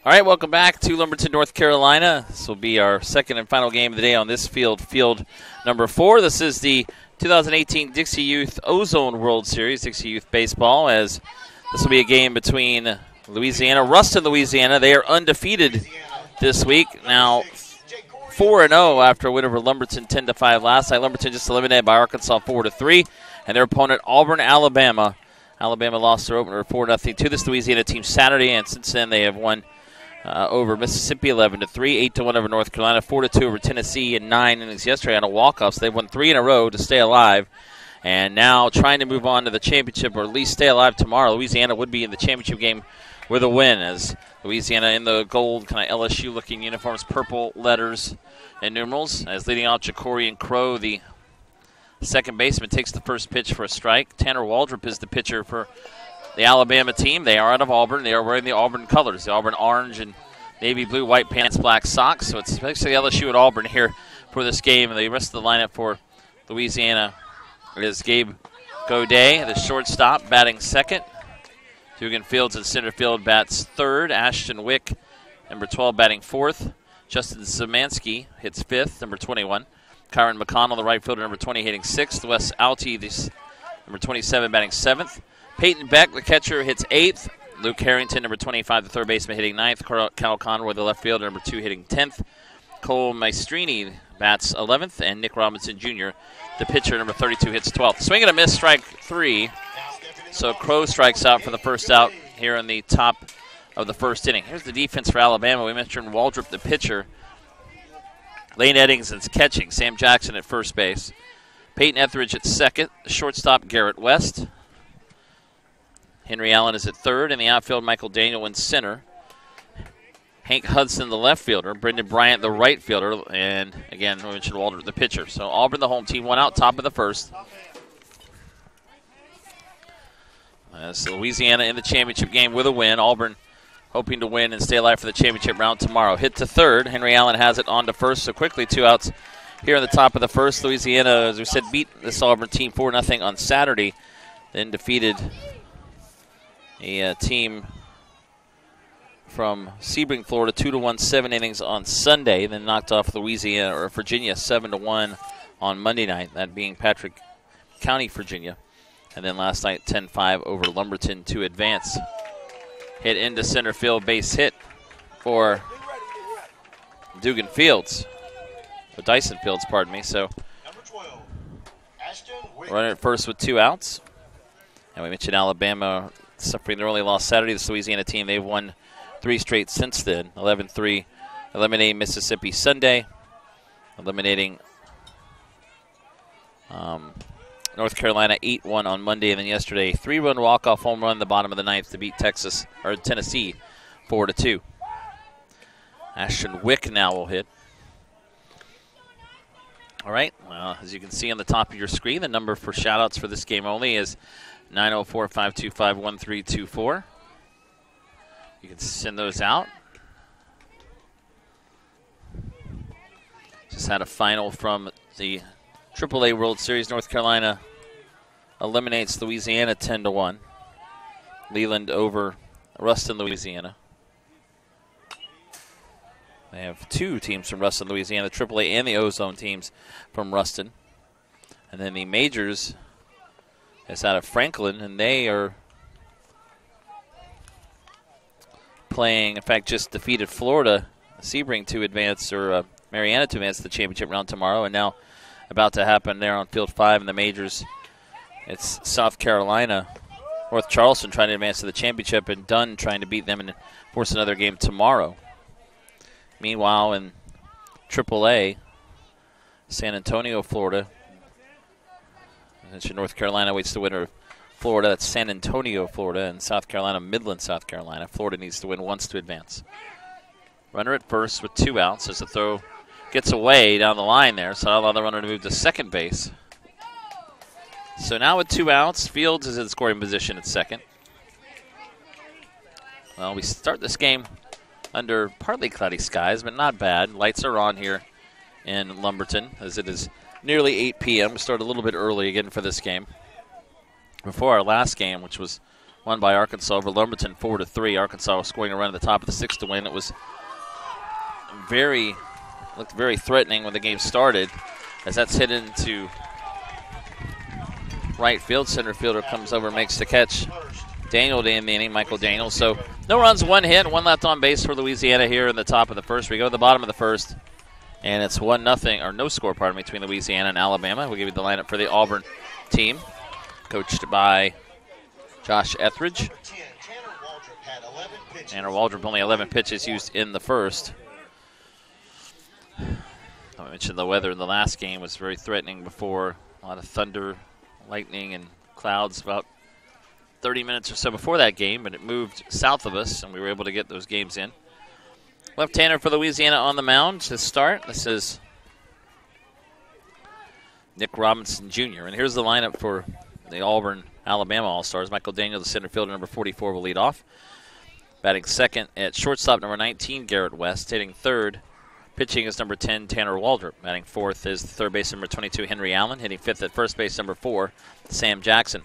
All right, welcome back to Lumberton, North Carolina. This will be our second and final game of the day on this field, field number 4. This is the 2018 Dixie Youth Ozone World Series, Dixie Youth Baseball, as this will be a game between Louisiana, Ruston, Louisiana. They are undefeated this week. Now 4-0 after a win over Lumberton 10-5 last night. Lumberton just eliminated by Arkansas 4-3, and their opponent Auburn, Alabama. Alabama lost their opener 4-0 to this Louisiana team Saturday, and since then they have won over Mississippi 11-3, 8-1 over North Carolina, 4-2 over Tennessee in 9 innings yesterday on a walk-off. So they've won 3 in a row to stay alive, and now trying to move on to the championship or at least stay alive tomorrow. Louisiana would be in the championship game with a win, as Louisiana in the gold kind of LSU-looking uniforms, purple letters and numerals. As leading out Jacorian Crow, the second baseman, takes the first pitch for a strike. Tanner Waldrop is the pitcher for the Alabama team. They are out of Auburn. They are wearing the Auburn colors, the Auburn orange and navy blue, white pants, black socks. So it's basically LSU at Auburn here for this game. And the rest of the lineup for Louisiana is Gabe Godet, the shortstop, batting second. Dugan Fields in center field bats third. Ashton Wick, number 12, batting fourth. Justin Szymanski hits fifth, number 21. Kyron McConnell, the right fielder, number 20, hitting sixth. Wes Alty, number 27, batting seventh. Peyton Beck, the catcher, hits eighth. Luke Harrington, number 25, the third baseman, hitting ninth. Cal Conroy, the left fielder, number 2, hitting 10th. Cole Maestrini bats 11th. And Nick Robinson, Jr., the pitcher, number 32, hits 12th. Swing and a miss, strike 3. So Crow strikes out for the first out here in the top of the first inning. Here's the defense for Alabama. We mentioned Waldrop, the pitcher. Lane Eddings catching. Sam Jackson at first base. Peyton Etheridge at second. Shortstop Garrett West. Henry Allen is at third. In the outfield, Michael Daniel in center. Hank Hudson, the left fielder. Brendan Bryant, the right fielder. And, again, we mentioned Waldrop, the pitcher. So Auburn, the home team, one out, top of the first. As Louisiana in the championship game with a win. Auburn hoping to win and stay alive for the championship round tomorrow. Hit to third. Henry Allen has it on to first. So quickly, 2 outs here in the top of the first. Louisiana, as we said, beat this Auburn team 4-0 on Saturday. Then defeated a team from Sebring, Florida, 2-1, 7 innings on Sunday. Then knocked off Louisiana or Virginia 7-1 on Monday night. That being Patrick County, Virginia. And then last night, 10-5 over Lumberton to advance. Hit into center field, base hit for Dugan Fields. Or Dyson Fields, pardon me. So runner at first with 2 outs. And we mentioned Alabama suffering their only loss Saturday. This Louisiana team, they've won 3 straight since then. 11-3, eliminating Mississippi Sunday. Eliminating North Carolina 8-1 on Monday, and then yesterday 3-run walk-off home run in the bottom of the ninth to beat Tennessee 4-2. Ashton Wick now will hit. All right, well, as you can see on the top of your screen, the number for shout-outs for this game only is 904-525-1324. You can send those out. Just had a final from the AAA World Series. North Carolina eliminates Louisiana 10-1. Leland over Ruston, Louisiana. They have 2 teams from Ruston, Louisiana, the AAA and the Ozone teams from Ruston. And then the Majors is out of Franklin, and they are playing, in fact, just defeated Florida, Sebring to advance, or Mariana to advance to the championship round tomorrow, and now about to happen there on Field 5 in the Majors. It's South Carolina, North Charleston trying to advance to the championship, and Dunn trying to beat them and force another game tomorrow. Meanwhile, in AAA, San Antonio, Florida. I mentioned North Carolina waits the winner of Florida. That's San Antonio, Florida, and South Carolina, Midland, South Carolina. Florida needs to win once to advance. Runner at first with 2 outs as the throw gets away down the line there, so I'll allow the runner to move to second base. So now with 2 outs, Fields is in scoring position at second. Well, we start this game under partly cloudy skies, but not bad. Lights are on here in Lumberton as it is nearly 8 p.m. We started a little bit early again for this game. Before our last game, which was won by Arkansas over Lumberton 4-3. Arkansas was scoring a run at the top of the sixth to win. It was looked very threatening when the game started, as that's hit into right field. Center fielder comes over and makes the catch. Daniel in the inning, Michael Daniel. So no runs, one hit, one left on base for Louisiana here in the top of the first. We go to the bottom of the first, and it's 1-0, or no score, pardon me, between Louisiana and Alabama. We'll give you the lineup for the Auburn team, coached by Josh Etheridge. Tanner Waldrop, only 11 pitches used in the first. I mentioned the weather in the last game was very threatening before. A lot of thunder, lightning, and clouds about 30 minutes or so before that game, but it moved south of us, and we were able to get those games in. Left-hander for Louisiana on the mound to start. This is Nick Robinson Jr. And here's the lineup for the Auburn Alabama All-Stars. Michael Daniel, the center fielder, number 44, will lead off. Batting second at shortstop, number 19, Garrett West. Hitting third, pitching is number 10, Tanner Waldrop. Batting fourth is the third base, number 22, Henry Allen. Hitting fifth at first base, number 4, Sam Jackson.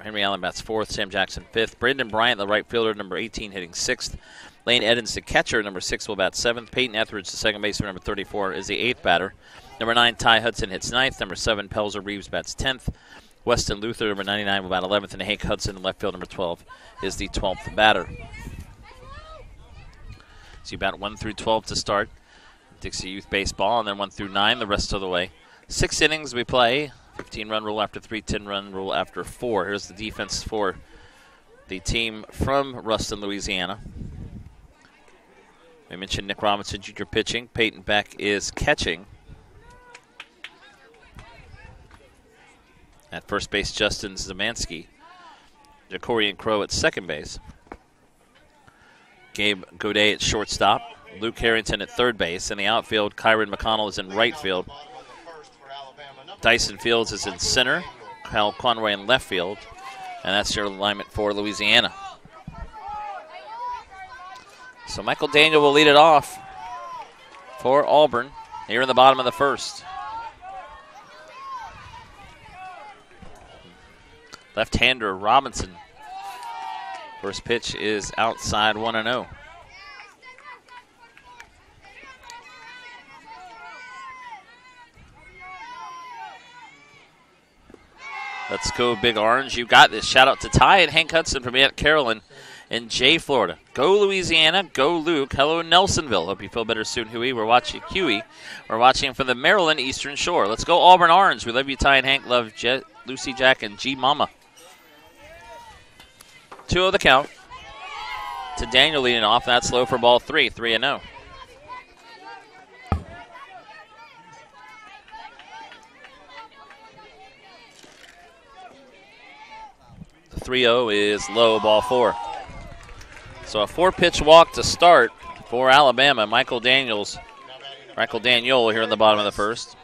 Henry Allen bats fourth, Sam Jackson fifth. Brandon Bryant, the right fielder, number 18, hitting sixth. Lane Edens, the catcher, number 6, will bat seventh. Peyton Etheridge, the second baseman, number 34, is the eighth batter. Number 9, Ty Hudson, hits ninth. Number 7, Pelzer Reeves, bats 10th. Weston Luther, number 99, will bat 11th. And Hank Hudson, in left field, number 12, is the 12th batter. So you bat 1 through 12 to start Dixie Youth Baseball, and then 1 through 9 the rest of the way. 6 innings we play. 15-run rule after 3, 10-run rule after 4. Here's the defense for the team from Ruston, Louisiana. We mentioned Nick Robinson Jr. pitching. Peyton Beck is catching. At first base, Justin Zemansky. Jacorian Crow at second base. Gabe Godet at shortstop. Luke Harrington at third base. In the outfield, Kyron McConnell is in right field. Dyson Fields is in center. Kyle Conway in left field. And that's your alignment for Louisiana. So Michael Daniel will lead it off for Auburn here in the bottom of the first. Left-hander Robinson. First pitch is outside 1-0. Let's go, Big Orange. You got this. Shout out to Ty and Hank Hudson from Aunt Carolyn in Jay, Florida. Go Louisiana. Go Luke. Hello, Nelsonville. Hope you feel better soon, Huey. We're watching from the Maryland Eastern Shore. Let's go, Auburn Orange. We love you, Ty and Hank. Love Lucy, Jack, and G Mama. 2-0 the count. To Daniel leading off. That's low for ball 3. 3-0. The 3-0 is low, ball 4. So a 4-pitch walk to start for Alabama. Michael Daniel here in the bottom of the first.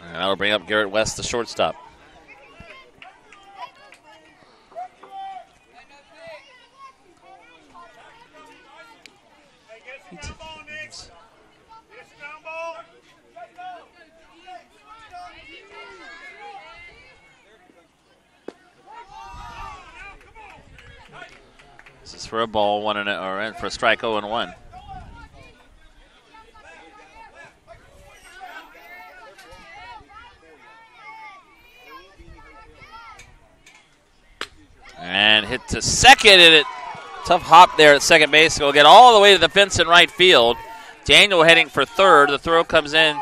And that'll bring up Garrett West, the shortstop. This is for a ball, or for a strike, 0-1. And hit to second, and it tough hop there at second base. We'll get all the way to the fence in right field. Daniel heading for third. The throw comes in,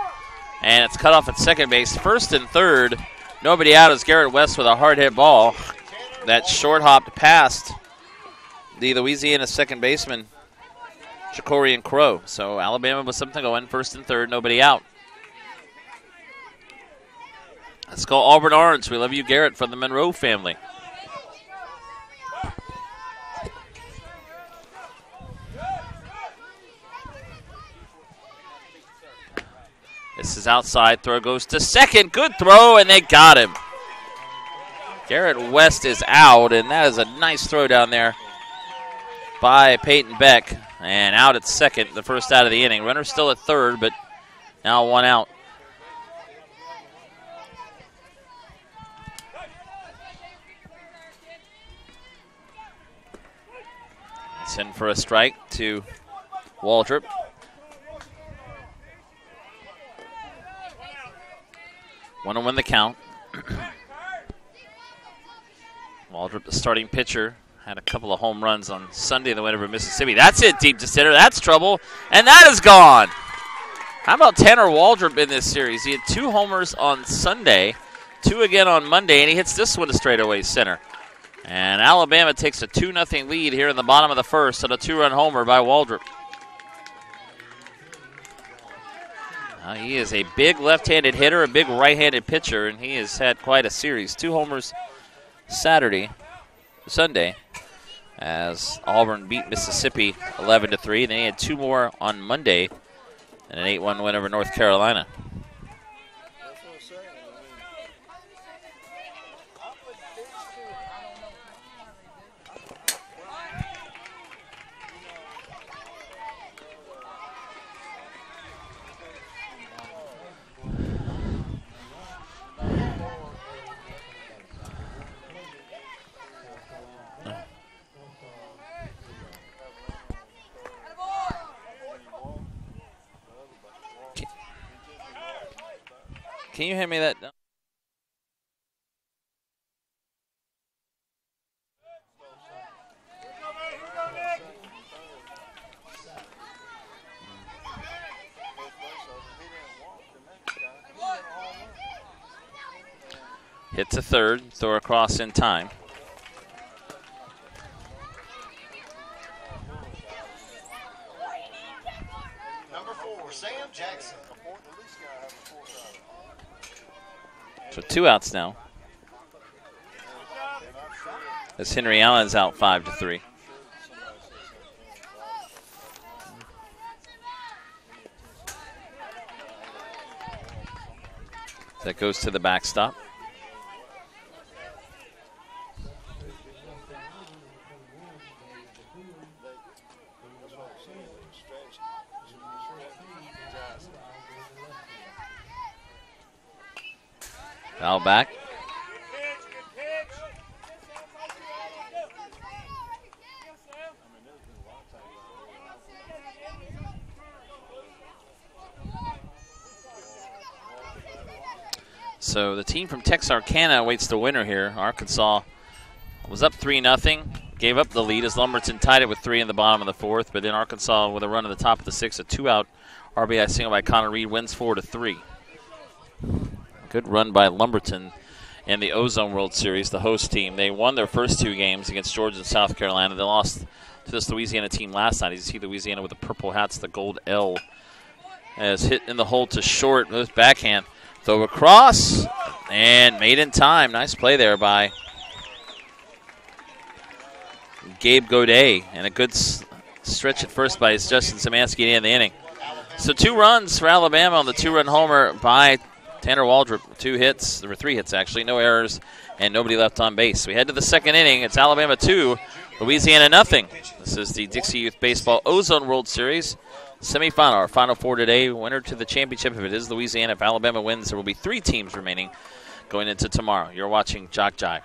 and it's cut off at second base. First and third, nobody out is Garrett West with a hard hit ball. That short hopped past the Louisiana second baseman, Jacorian Crow. So Alabama with something going. First and third, nobody out. Let's go Auburn Orange. We love you, Garrett, from the Monroe family. This is outside. Throw goes to second. Good throw, and they got him. Garrett West is out, and that is a nice throw down there by Peyton Beck. And out at second, the first out of the inning. Runner still at third, but now one out. It's in for a strike to Waldrop. Want to win the count. Waldrop, the starting pitcher, had a couple of home runs on Sunday in the win over Mississippi. That's it, deep to center. That's trouble, and that is gone. How about Tanner Waldrop in this series? He had 2 homers on Sunday, 2 again on Monday, and he hits this one to straightaway center. And Alabama takes a 2-0 lead here in the bottom of the first on a 2-run homer by Waldrop. He is a big left-handed hitter, a big right-handed pitcher, and he has had quite a series. 2 homers Sunday, as Auburn beat Mississippi 11-3. Then he had 2 more on Monday, and an 8-1 win over North Carolina. Can you hand me that? Hit to third, throw across in time. Number 4, Sam Jackson. So 2 outs now. As Henry Allen's out 5-3. That goes to the backstop. Foul back. So the team from Texarkana awaits the winner here. Arkansas was up 3-0, gave up the lead as Lumberton tied it with 3 in the bottom of the 4th, but then Arkansas with a run at the top of the 6th, a 2-out RBI single by Connor Reed, wins 4-3. Good run by Lumberton in the Ozone World Series, the host team. They won their first 2 games against Georgia and South Carolina. They lost to this Louisiana team last night. You see Louisiana with the purple hats, the gold L, as hit in the hole to short with backhand. Throw across and made in time. Nice play there by Gabe Godet, and a good stretch at first by Justin Szymanski to end the inning. So 2 runs for Alabama on the 2-run homer by Tanner Waldrop. 2 hits, there were 3 hits actually, no errors, and nobody left on base. We head to the 2nd inning. It's Alabama 2, Louisiana 0. This is the Dixie Youth Baseball Ozone World Series semifinal, our Final 4 today. Winner to the championship, if it is Louisiana. If Alabama wins, there will be 3 teams remaining going into tomorrow. You're watching JockJive.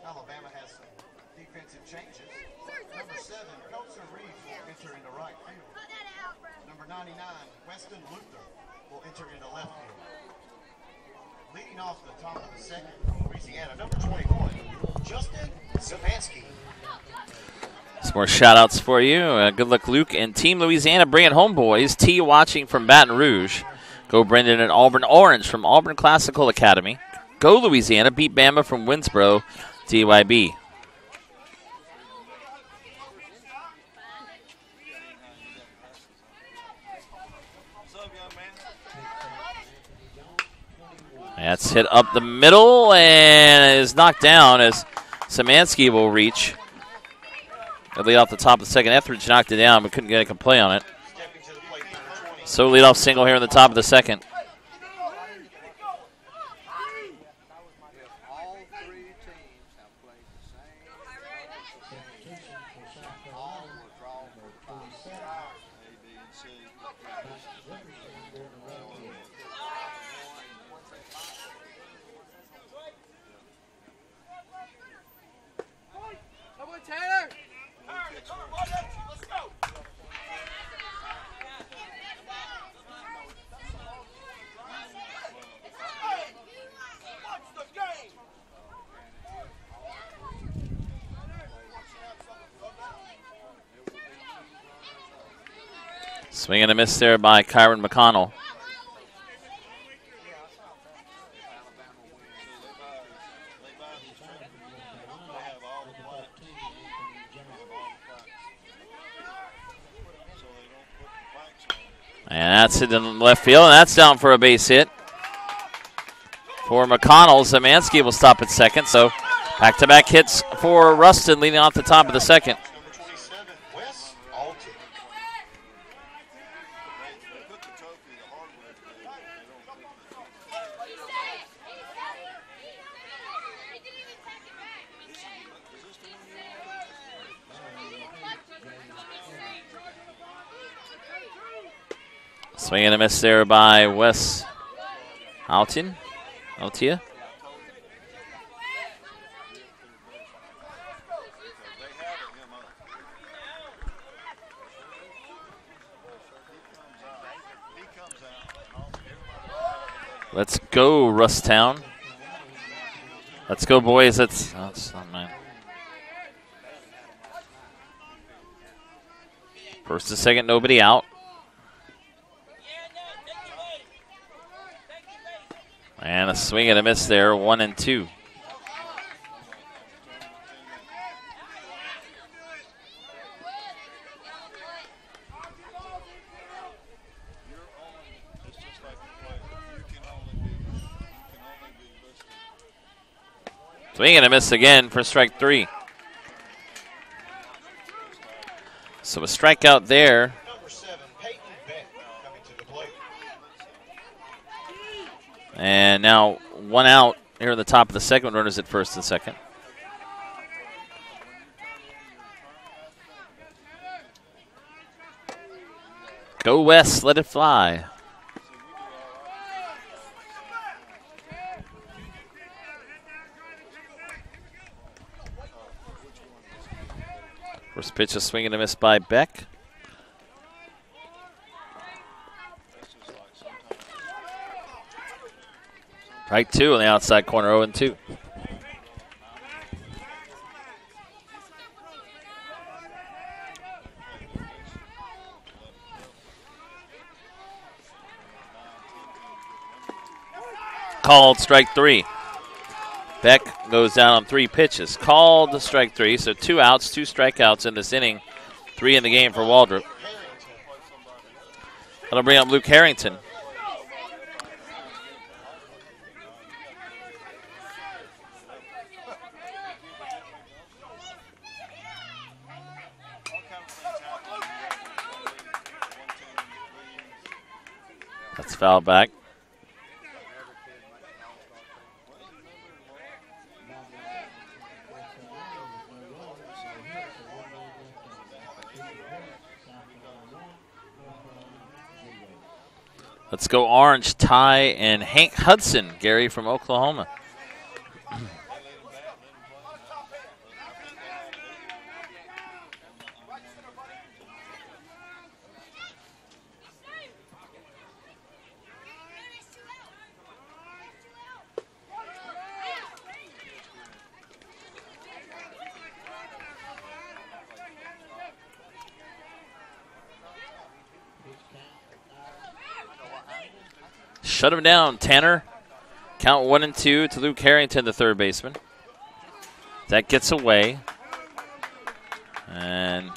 Alabama has some defensive changes. Number 7, Kelser Reeves will enter into right field. Number 99, Weston Luther will enter into left field. Leading off the top of the 2nd, Louisiana, number 21, Justin Szymanski. Some more shout-outs for you. Good luck, Luke. And Team Louisiana, bring it home, boys. T watching from Baton Rouge. Go Brendan and Auburn Orange from Auburn Classical Academy. Go Louisiana, beat Bama from Winsboro, DYB. That's hit up the middle and is knocked down as Szymanski will reach. They lead off the top of the second. Etheridge knocked it down but couldn't get a play on it. So lead off single here in the top of the second. Swing and a miss there by Kyron McConnell. And that's hit in left field, and that's down for a base hit. For McConnell, Szymanski will stop at second, so back-to-back hits for Ruston leading off the top of the second. Swing and a miss there by Wes Altia. Let's go, Rusttown. Let's go, boys. That's not mine. First to second, nobody out. And a swing and a miss there, 1-2. Swing and a miss again for strike 3. So a strikeout there. And now 1 out here in the top of the second. Runners at first and second. Go West, let it fly. First pitch, a swing and a miss by Beck. Right 2 on the outside corner, 0-2. Called strike 3. Beck goes down on 3 pitches. Called strike 3, so 2 outs, 2 strikeouts in this inning. 3 in the game for Waldrop. That'll bring up Luke Harrington. That's foul back. Let's go Orange, Ty, and Hank Hudson, Gary from Oklahoma. Shut him down, Tanner. Count 1-2 to Luke Harrington, the third baseman. That gets away. And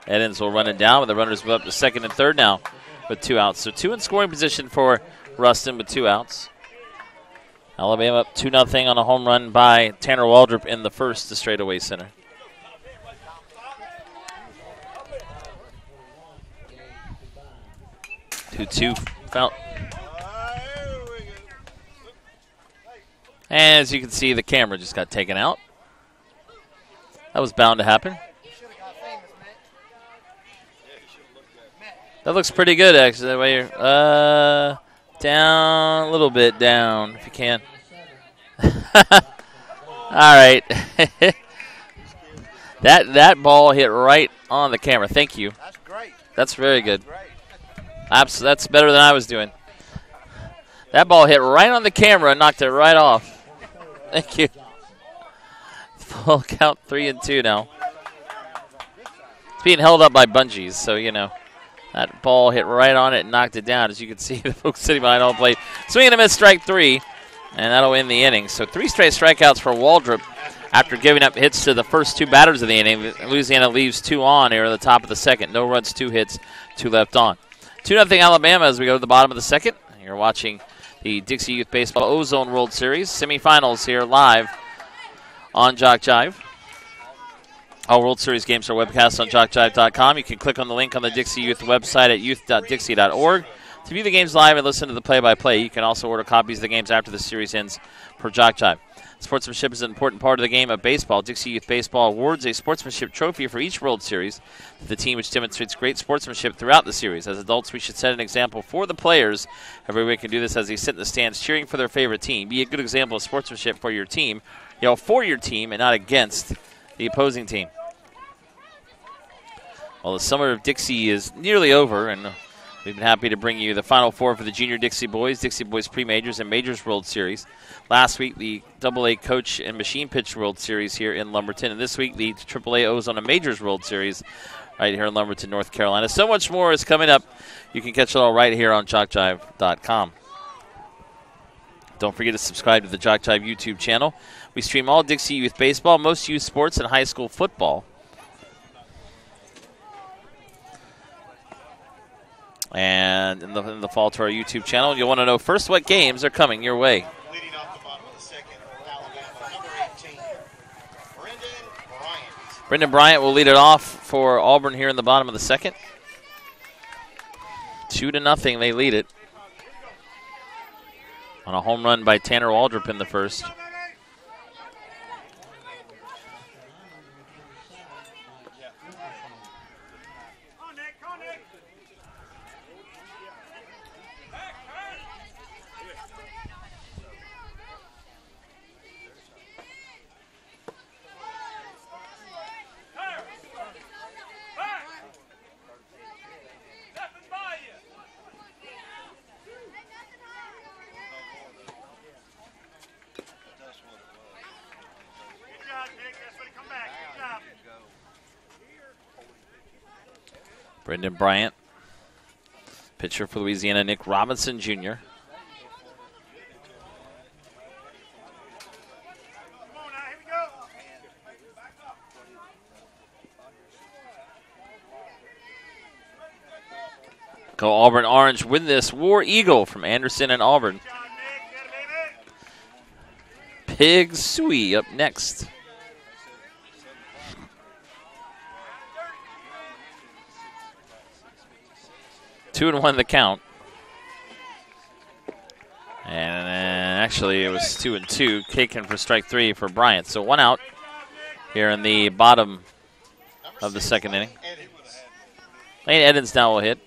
Edens will run it down, but the runners move up to second and third now with 2 outs. So 2 in scoring position for Ruston with 2 outs. Alabama up 2-0 on a home run by Tanner Waldrop in the first, the straightaway center. Two foul. And as you can see, the camera just got taken out. That was bound to happen. That looks pretty good, actually. That way you're down a little bit down, if you can. All right. that ball hit right on the camera. Thank you. That's great. That's very good. That's That's better than I was doing. That ball hit right on the camera and knocked it right off. Thank you. Full count 3-2 now. It's being held up by bungees, so you know. That ball hit right on it and knocked it down. As you can see, the folks sitting behind home plate. Swing and a miss, strike 3, and that'll end the inning. So 3 straight strikeouts for Waldrop after giving up hits to the first 2 batters of the inning. Louisiana leaves 2 on here at the top of the second. No runs, 2 hits, 2 left on. 2-0 Alabama as we go to the bottom of the second. You're watching the Dixie Youth Baseball Ozone World Series semifinals here live on JockJive. All World Series games are webcast on JockJive.com. You can click on the link on the Dixie Youth website at youth.dixie.org to view the games live and listen to the play-by-play. You can also order copies of the games after the series ends per JockJive. Sportsmanship is an important part of the game of baseball. Dixie Youth Baseball awards a sportsmanship trophy for each World Series to the team, which demonstrates great sportsmanship throughout the series. As adults, we should set an example for the players. Everybody can do this as they sit in the stands cheering for their favorite team. Be a good example of sportsmanship for your team. Yell for your team and not against the opposing team. Well, the summer of Dixie is nearly over, and we've been happy to bring you the Final Four for the Junior Dixie Boys Pre-Majors, and Majors World Series. Last week, the AA Coach and Machine Pitch World Series here in Lumberton, and this week, the AAA Ozone and Majors World Series right here in Lumberton, North Carolina. So much more is coming up. You can catch it all right here on JockJive.com. Don't forget to subscribe to the JockJive YouTube channel. We stream all Dixie Youth Baseball, most youth sports, and high school football. And in the fall to our YouTube channel, you'll want to know first what games are coming your way. leading off the bottom of the second, Alabama, number 18, Brendan Bryant. Brendan Bryant will lead it off for Auburn here in the bottom of the second. 2-0, they lead it. On a home run by Tanner Waldrop in the first. Brendan Bryant, pitcher for Louisiana, Nick Robinson Jr. Go Auburn Orange, win this. War Eagle from Anderson and Auburn. Pig Sui up next. 2-1 the count. And actually it was 2-2, taken for strike 3 for Bryant. So 1 out here in the bottom of the second inning. Lane Edens now will hit.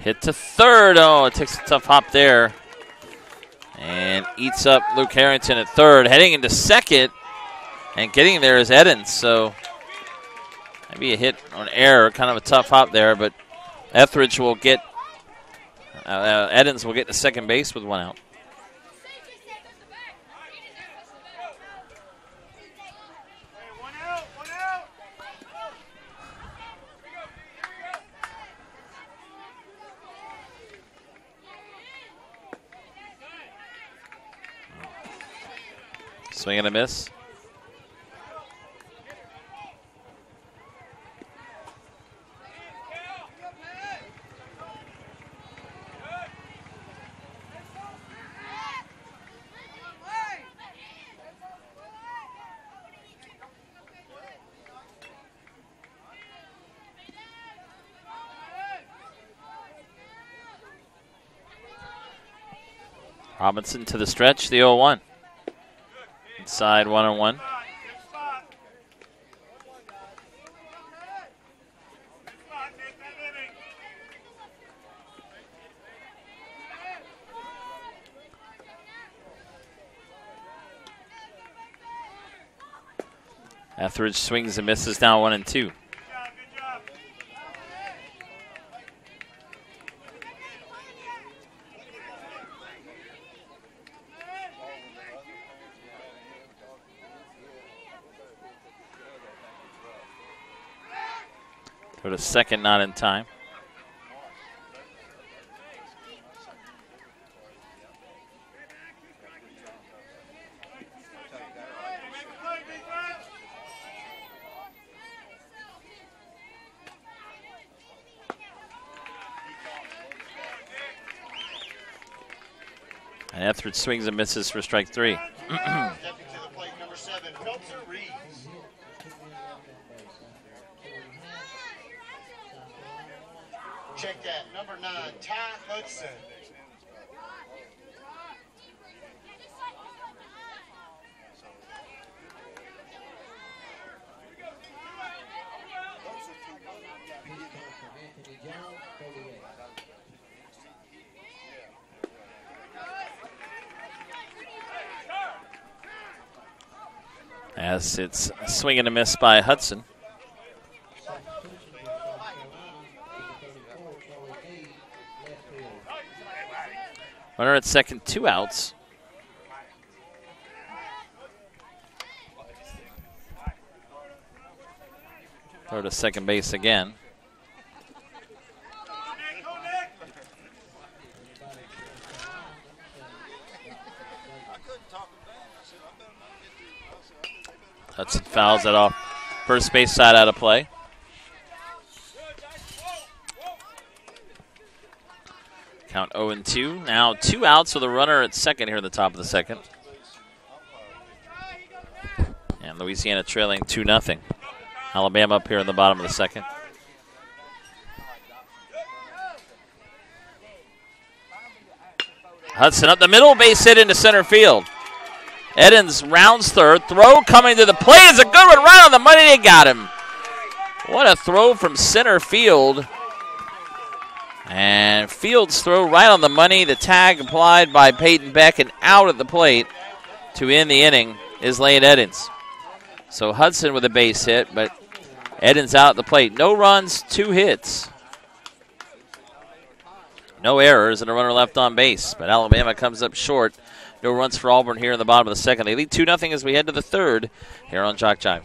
Hit to third. Oh, it takes a tough hop there. And eats up Luke Harrington at third. Heading into second. And getting there is Edens. So maybe a hit on error. Kind of a tough hop there. But Etheridge will get, Edens will get to second base with 1 out. Swing and a miss. Robinson to the stretch, the 0-1. Inside 1-1. Etheridge swings and misses, now 1-2. Throw to second, not in time. And Etheridge swings and misses for strike 3. Check that, number 9, Ty Hudson. As it's a swing and a miss by Hudson. Runner at second, 2 outs. Throw to second base again. Hudson fouls it off first base side out of play. Count 0-2. Now 2 outs with a runner at second here in the top of the second. And Louisiana trailing 2-0. Alabama up here in the bottom of the second. Hudson up the middle, base hit into center field. Edens rounds third. Throw coming to the plate is a good one right on the money. They got him. What a throw from center field. And Fields' throw right on the money. The tag applied by Peyton Beck and out at the plate to end the inning is Lane Edens. So Hudson with a base hit, but Edens out at the plate. No runs, 2 hits. No errors and a runner left on base. But Alabama comes up short. No runs for Auburn here in the bottom of the second. They lead 2-0 as we head to the third here on JockJive.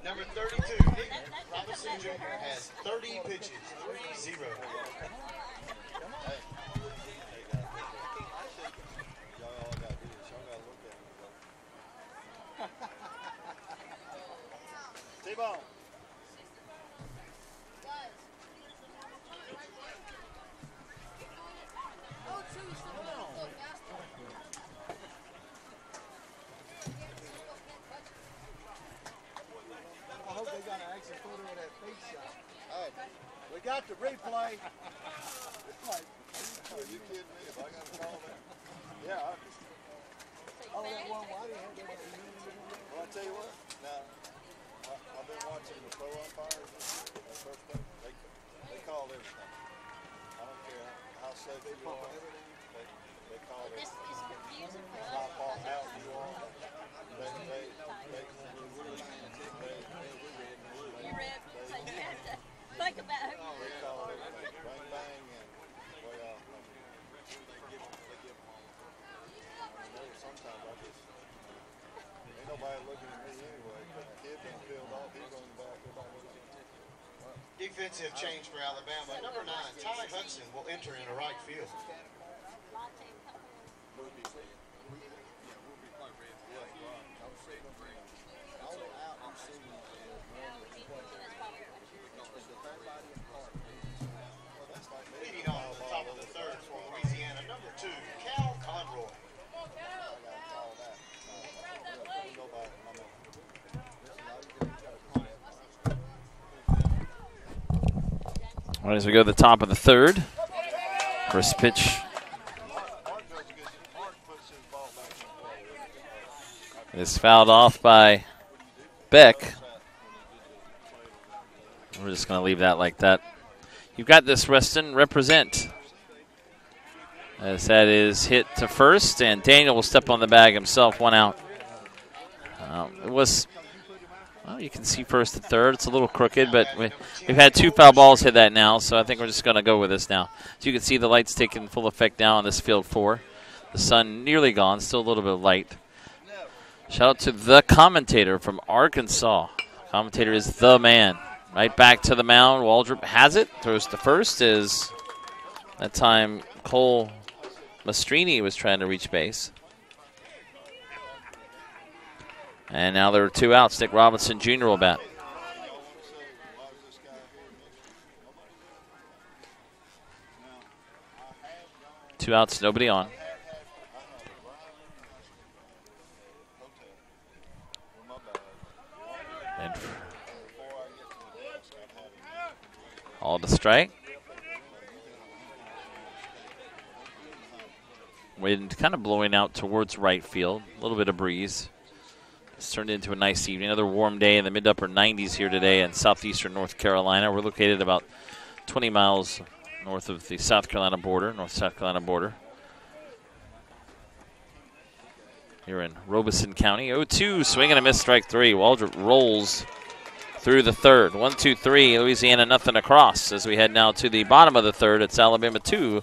Number 32, Nick Robinson Jr. has 30 pitches, 3-0. T-ball. We got the replay. Are you kidding me? If I got to call that? Yeah. Oh, that one. Why do you have that? Well, I'll tell you what. Now, I've been watching the pro umpires. First thing, they call everything. I don't care how safe you are. They call everything. How far out you are. Think about it. They call everything. Bang, bang, and way off. They give them all. Sometimes I just, ain't nobody looking at me anyway. But the kid been peeled off. He's running back. Defensive change for Alabama. Number 9, Ty Hudson will enter into right field. Leading off the top of the third for Louisiana, number 2, Cal Conroy. All right, as we go to the top of the third, first pitch is fouled off by Beck. We're just going to leave that like that. You've got this, Reston. Represent. As that is hit to first, and Daniel will step on the bag himself, 1 out. It was, well, you can see first and third. It's a little crooked, but we've had 2 foul balls hit that now, so I think we're just going to go with this now. So you can see the light's taking full effect now on this field 4. The sun nearly gone, still a little bit of light. Shout out to the commentator from Arkansas. Commentator is the man. Right back to the mound. Waldrop has it. Throws to first. Is that time Cole Mastrini was trying to reach base. And now there are 2 outs. Nick Robinson Jr. will bat. Two outs, nobody on. And all to strike. Wind kind of blowing out towards right field. A little bit of breeze. It's turned into a nice evening. Another warm day in the mid-upper 90s here today in southeastern North Carolina. We're located about 20 miles north of the South Carolina border, North-South Carolina border. Here in Robeson County. 0-2, swing and a miss, strike 3. Waldrop rolls through the third. 1-2-3, Louisiana nothing across. As we head now to the bottom of the third, it's Alabama 2,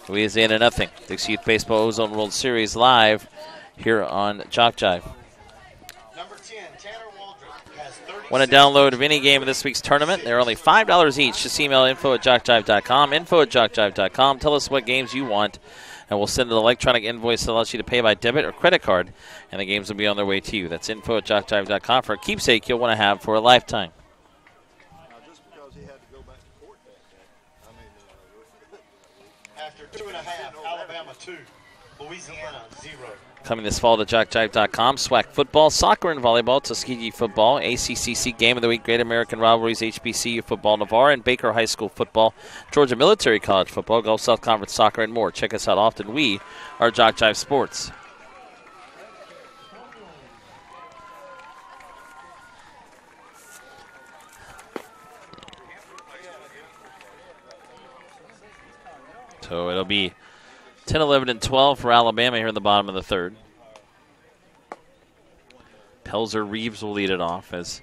Louisiana nothing. Dixie Youth Baseball Ozone World Series live here on JockJive. Number 10, Tanner Waldrop has 36. Want to download of any game of this week's tournament? They're only $5 each. Just email info@jockjive.com. Info@jockjive.com. Tell us what games you want, and we'll send an electronic invoice that allows you to pay by debit or credit card, and the games will be on their way to you. That's info@jockjive.com for a keepsake you'll want to have for a lifetime. After 2.5, Alabama 2, Louisiana 0. Coming this fall to JockJive.com, SWAC football, soccer and volleyball, Tuskegee football, ACCC Game of the Week, Great American Rivalries, HBCU football, Navarre and Baker High School football, Georgia Military College football, Gulf South Conference soccer, and more. Check us out often. We are JockJive Sports. So it'll be 10, 11, and 12 for Alabama here in the bottom of the third. Pelzer Reeves will lead it off as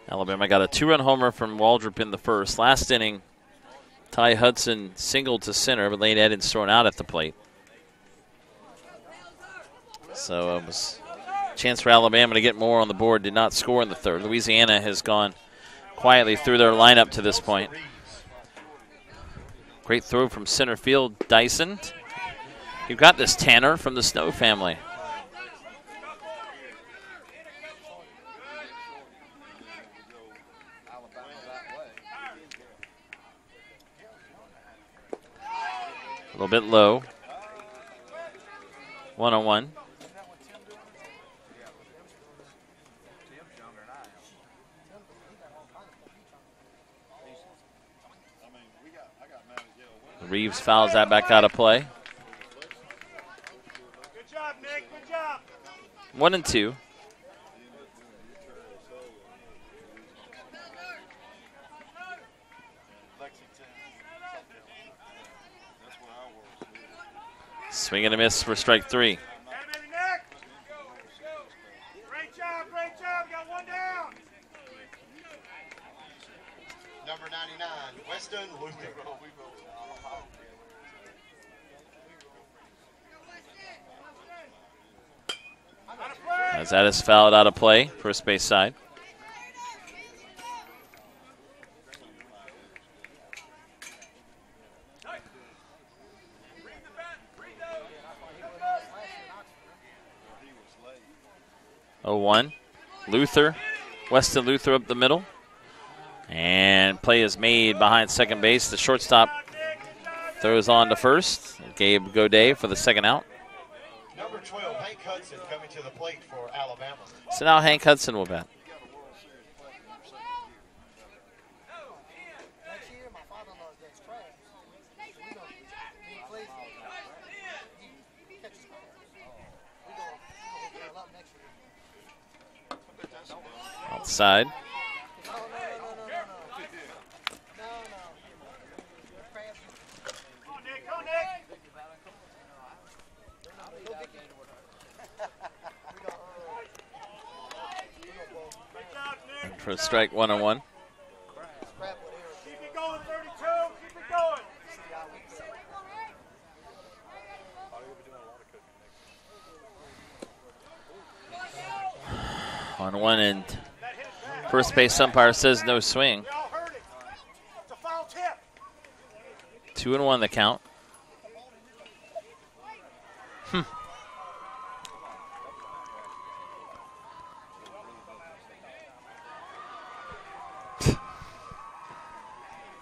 Alabama got a 2-run homer from Waldrop in the first. Last inning, Ty Hudson singled to center, but Lane Edens thrown out at the plate. So it was a chance for Alabama to get more on the board. Did not score in the third. Louisiana has gone quietly through their lineup to this point. Great throw from center field, Dyson. You've got this Tanner from the Snow family. A little bit low. 1-on-1. Reeves fouls that back out of play. Good job, Nick. Good job. 1-2. Swing and a miss for strike 3. Great job, great job. Got one down. Number 99, Weston Luther. As that is fouled out of play, first base side. Oh, 1. Luther, Weston Luther up the middle. And play is made behind second base. The shortstop throws on to first. Gabe Godet for the second out. Number 12, Hank Hudson, coming to the plate for Alabama. So now Hank Hudson will bat. Outside. For a strike, 1-1. Keep it going, 32. Keep it going. 1-1, and first base umpire says no swing. 2-1 the count.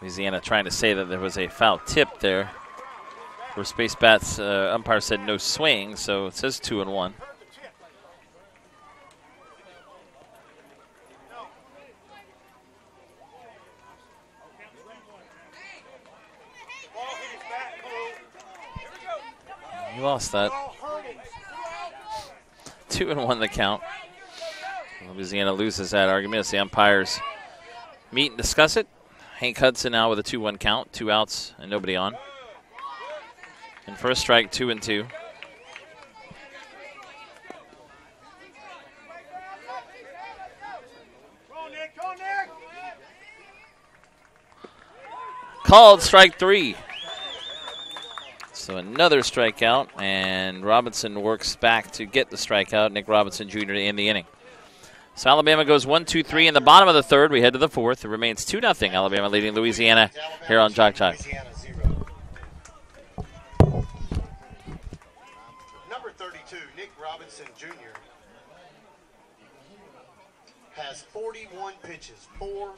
Louisiana trying to say that there was a foul tip there. First base bats umpire said no swing, so it says 2-1. You lost that. 2-1 the count. Louisiana loses that argument as the umpires meet and discuss it. Hank Hudson now with a 2-1 count, 2 outs and nobody on. And first strike, 2-2. Called strike 3. So another strikeout, and Robinson works back to get the strikeout. Nick Robinson Jr. to end the inning. So Alabama goes 1-2-3 in the bottom of the third. We head to the fourth. It remains 2-0. Alabama leading Louisiana here on JockJive. Number 32, Nick Robinson Jr. has 41 pitches, 4-1.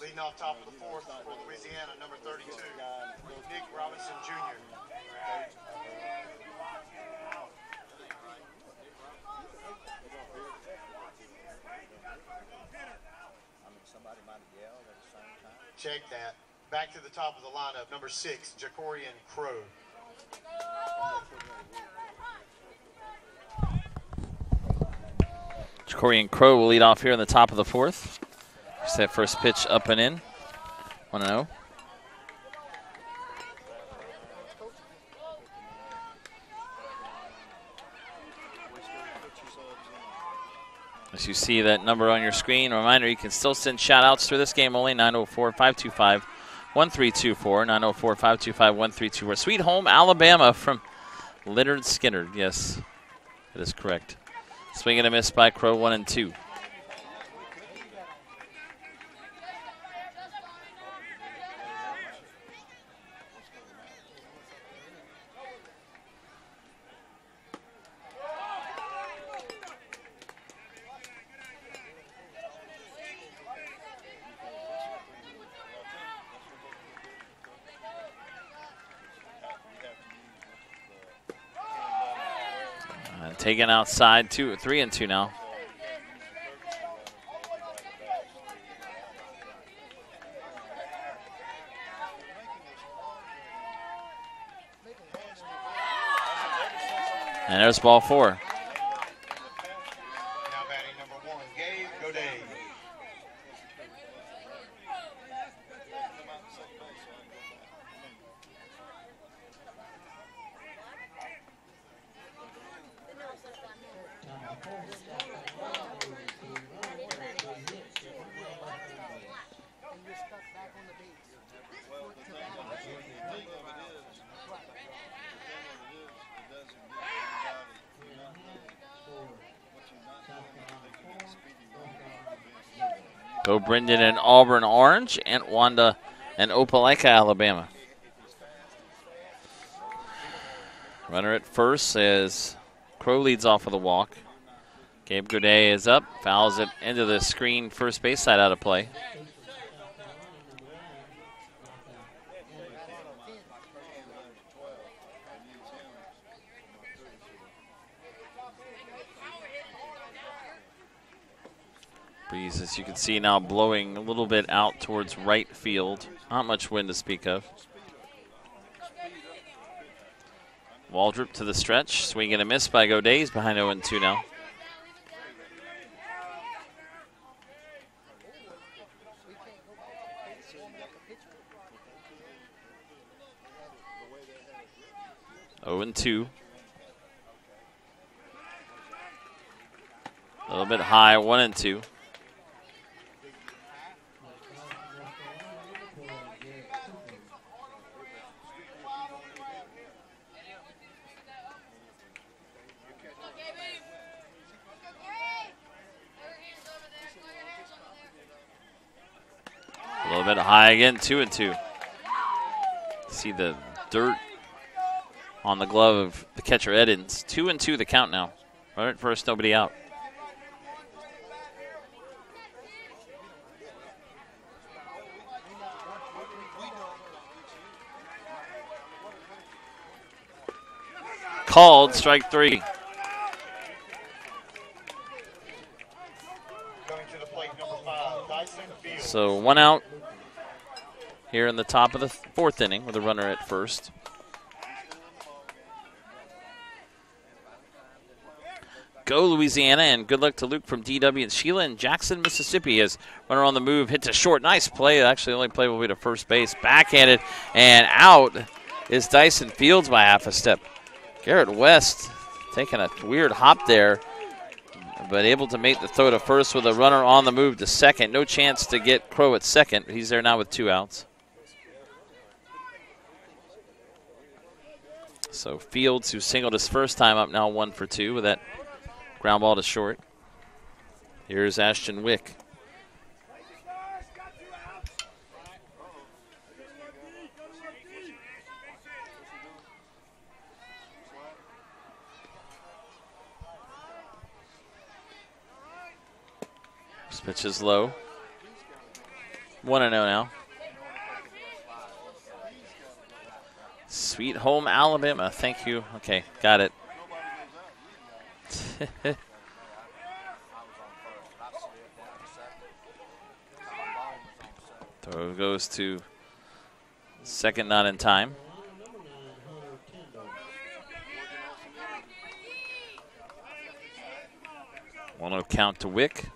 Leading off top of the fourth for Louisiana, number 32, Nick Robinson Jr. Check that. Back to the top of the lineup, number 6, Jacorian Crow. Jacorian Crow will lead off here in the top of the fourth. Just that first pitch up and in. 1-0. As you see that number on your screen, a reminder you can still send shout-outs through this game only, 904-525-1324, 904-525-1324. Sweet Home, Alabama from Leonard Skinner. Yes, that is correct. Swing and a miss by Crow, 1-2. Taken outside, 3-2 now. And there's ball 4. Now batting number 1, Gabe Godet. Go Brendan and Auburn Orange, Aunt Wanda and Opelika, Alabama. Runner at first as Crow leads off with a walk. Gabe Godet is up, fouls it into the screen, first base side out of play. Breeze, as you can see now, blowing a little bit out towards right field. Not much wind to speak of. Waldrop to the stretch, swing and a miss by Godet. He's behind 0-2 now. Oh and 2. A little bit high, 1-2. A little bit high again, 2-2. See the dirt on the glove of the catcher Edens. 2-2 the count now. Right at first, nobody out. Called, strike 3. So 1 out here in the top of the 4th inning with a runner at first. Go Louisiana, and good luck to Luke from DW and Sheila in Jackson, Mississippi, as runner on the move hits a short. Nice play. Actually, the only play will be to first base. Backhanded and out is Dyson Fields by half a step. Garrett West taking a weird hop there, but able to make the throw to first with a runner on the move to second. No chance to get Crow at second. He's there now with 2 outs. So Fields, who singled his first time up, now 1 for 2 with that ground ball to short. Here's Ashton Wick. This pitch is low. 1-0 now. Sweet home Alabama. Thank you. Okay, got it. Throw goes to second, not in time. One count to Wick.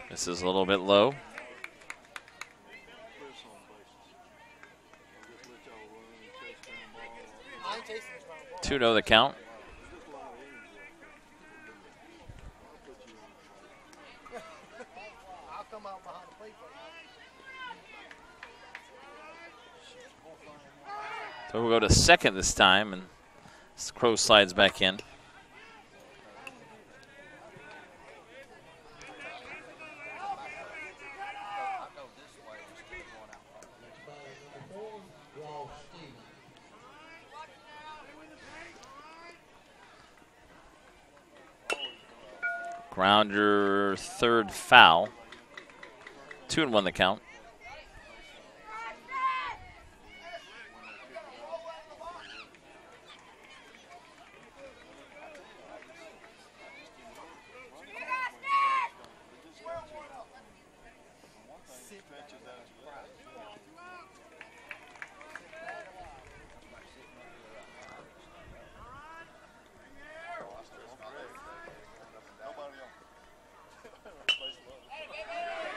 This is a little bit low. 2-0 the count. So we'll go to second this time, and Crow slides back in. Grounder, third foul. 2-1 the count.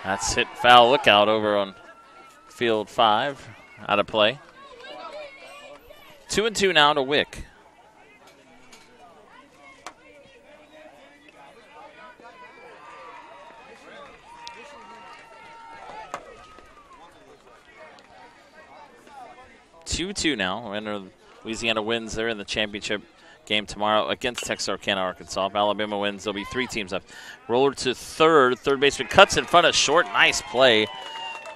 That's hit foul. Look out over on field 5. Out of play. 2-2 now to Wick. Two now. Enter Louisiana wins, they're in the championship game tomorrow against Texarkana, Arkansas. If Alabama wins, there'll be 3 teams left. Roller to third. Third baseman cuts in front of short. Nice play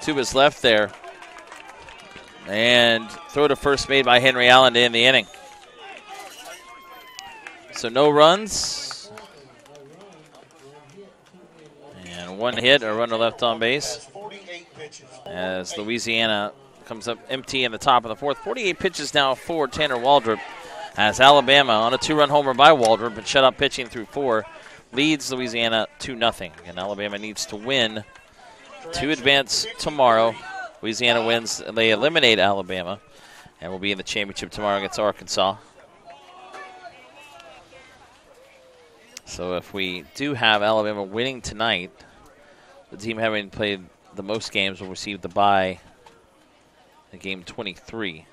to his left there. And throw to first made by Henry Allen to end the inning. So no runs. And 1 hit, a runner left on base. As Louisiana comes up empty in the top of the 4th. 48 pitches now for Tanner Waldrop. As Alabama on a 2-run homer by Waldrop, but shut out pitching through 4, leads Louisiana 2-0. And Alabama needs to win to advance tomorrow. Louisiana wins, and they eliminate Alabama, and will be in the championship tomorrow against Arkansas. So if we do have Alabama winning tonight, the team having played the most games will receive the bye in game 23.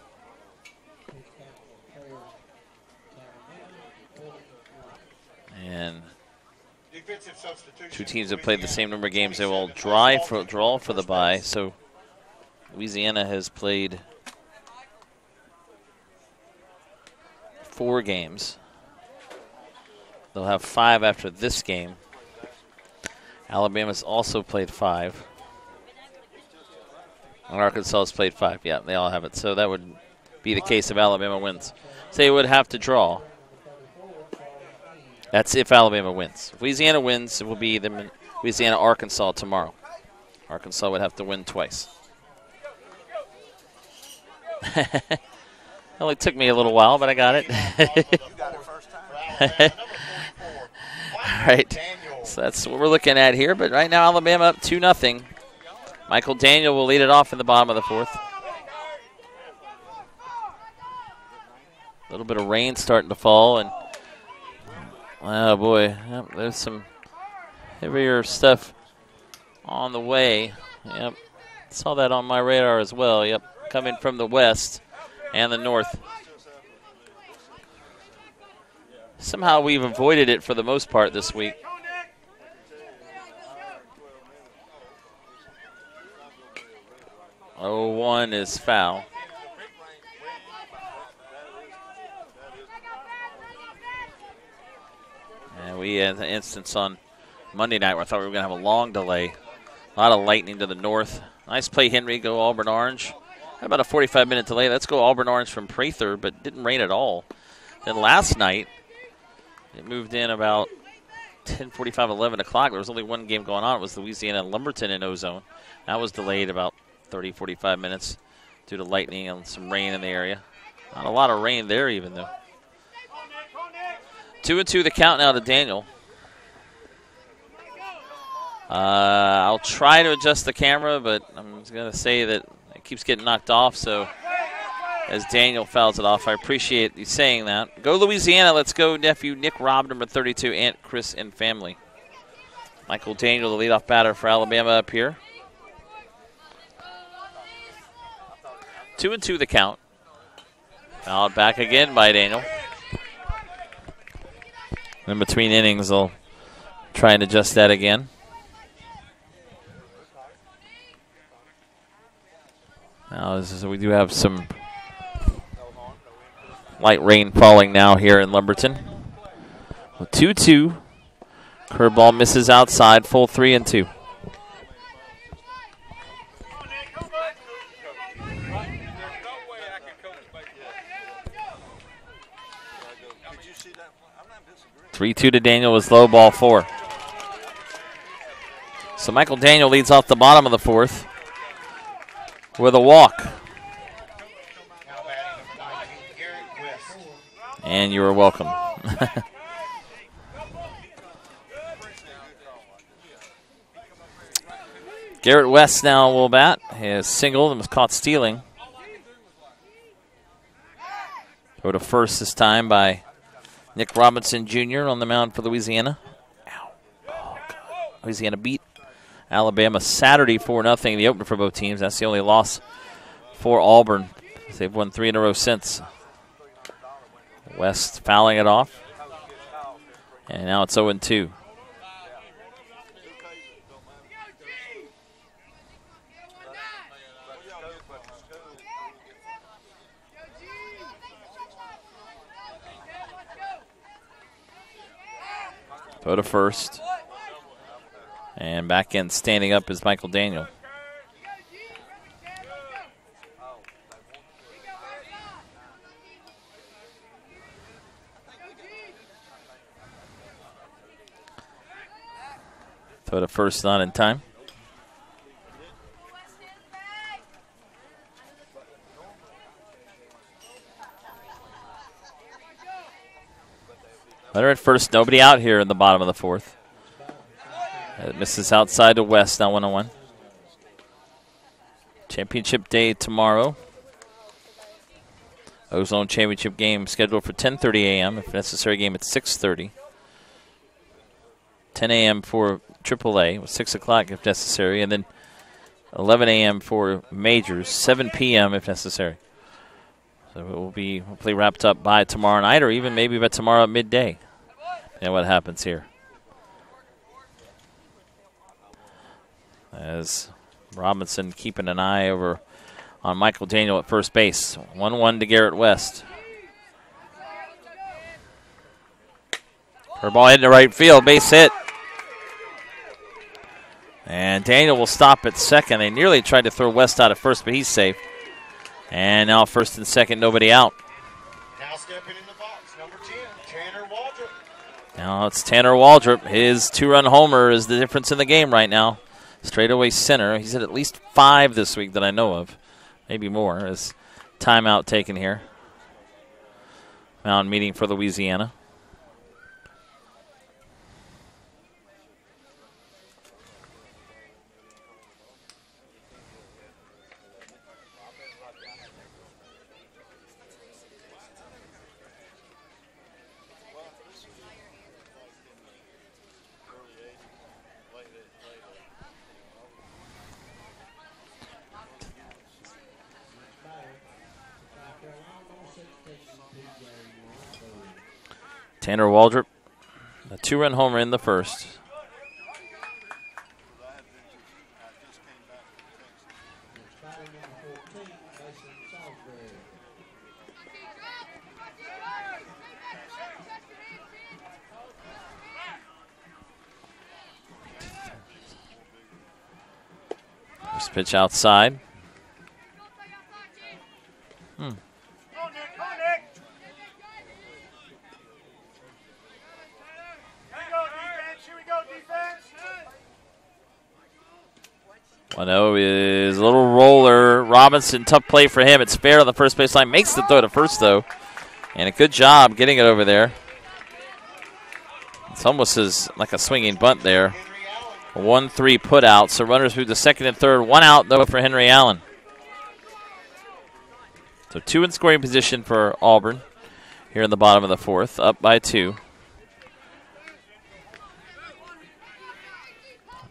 And 2 teams have played the same number of games. They will draw for the bye. So Louisiana has played 4 games. They'll have 5 after this game. Alabama's also played 5. And Arkansas has played 5. Yeah, they all have it. So that would be the case if Alabama wins. So they would have to draw. That's if Alabama wins. If Louisiana wins, it will be the Louisiana-Arkansas tomorrow. Arkansas would have to win twice. It only took me a little while, but I got it. All right. So that's what we're looking at here. But right now, Alabama up 2-0. Michael Daniel will lead it off in the bottom of the 4th. A little bit of rain starting to fall, and oh boy, yep, there's some heavier stuff on the way. Yep, saw that on my radar as well. Yep, coming from the west and the north. Somehow we've avoided it for the most part this week. Oh, 1 is foul. And we had an instance on Monday night where I thought we were going to have a long delay. A lot of lightning to the north. Nice play, Henry. Go Auburn Orange. Had about a 45-minute delay. Let's go Auburn Orange from Prather, but didn't rain at all. Then last night, it moved in about 10:45, 11 o'clock. There was only 1 game going on. It was Louisiana and Lumberton in Ozone. That was delayed about 30, 45 minutes due to lightning and some rain in the area. Not a lot of rain there even, though. 2-2 the count now to Daniel. I'll try to adjust the camera, but I'm going to say that it keeps getting knocked off, so as Daniel fouls it off, I appreciate you saying that. Go Louisiana. Let's go nephew Nick Robb, number 32, Aunt Chris and family. Michael Daniel, the leadoff batter for Alabama up here. 2-2 the count. Fouled back again by Daniel. In between innings, they'll try and adjust that again. Now, we do have some light rain falling now here in Lumberton. 2-2. Curveball misses outside. Full 3-2. Three-2 to Daniel was low, ball 4. So Michael Daniel leads off the bottom of the 4th with a walk. And you are welcome. Garrett West now will bat. He has singled and was caught stealing. Go to first this time by Nick Robinson Jr. on the mound for Louisiana. Ow. Oh, God. Louisiana beat Alabama Saturday 4-0, the opener for both teams. That's the only loss for Auburn. They've won 3 in a row since. West fouling it off. And now it's 0-2. Throw to first. And back in standing up is Michael Daniel. Throw to first, not in time. Runner at first, nobody out here in the bottom of the fourth. It misses outside to West, now 1-1. Championship day tomorrow. Ozone championship game scheduled for 10:30 a.m. If necessary, game at 6:30. 10 a.m. for AAA, with 6 o'clock if necessary, and then 11 a.m. for majors, 7 p.m. if necessary. So it will be hopefully wrapped up by tomorrow night, or even maybe by tomorrow at midday. And what happens here? As Robinson keeping an eye over on Michael Daniel at first base. 1-1 to Garrett West. Her ball hit in the right field, base hit. And Daniel will stop at second. They nearly tried to throw West out at first, but he's safe. And now first and second, nobody out. Now stepping in the box, number 10, Tanner Waldrop. Now it's Tanner Waldrop. His 2-run homer is the difference in the game right now. Straightaway center. He's hit at least 5 this week that I know of. Maybe more. As timeout taken here. Mound meeting for Louisiana. Tanner Waldrop, a 2-run homer in the first. First pitch outside. Is a little roller. Robinson, tough play for him. It's fair on the first baseline. Makes the throw to first, though. And a good job getting it over there. It's almost like a swinging bunt there. A 1-3 put out. So runners move to second and third. 1 out, though, for Henry Allen. So 2 in scoring position for Auburn here in the bottom of the fourth. Up by 2.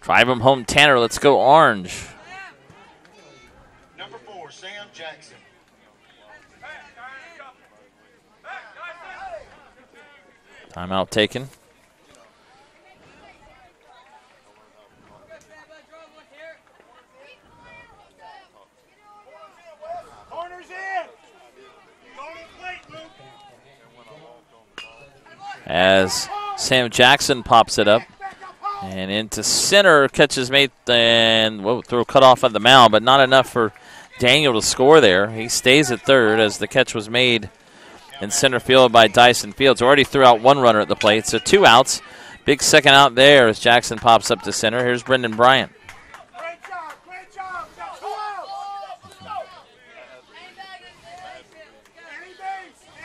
Drive him home, Tanner. Let's go orange. Number 4, Sam Jackson. Timeout taken. Corner's in. As Sam Jackson pops it up. And into center, catches mate, and throw cut off at the mound, but not enough for Daniel to score there. He stays at third as the catch was made in center field by Dyson Fields. Already threw out 1 runner at the plate, so 2 outs. Big second out there as Jackson pops up to center. Here's Brendan Bryant. Great job, great job. Got 2 outs.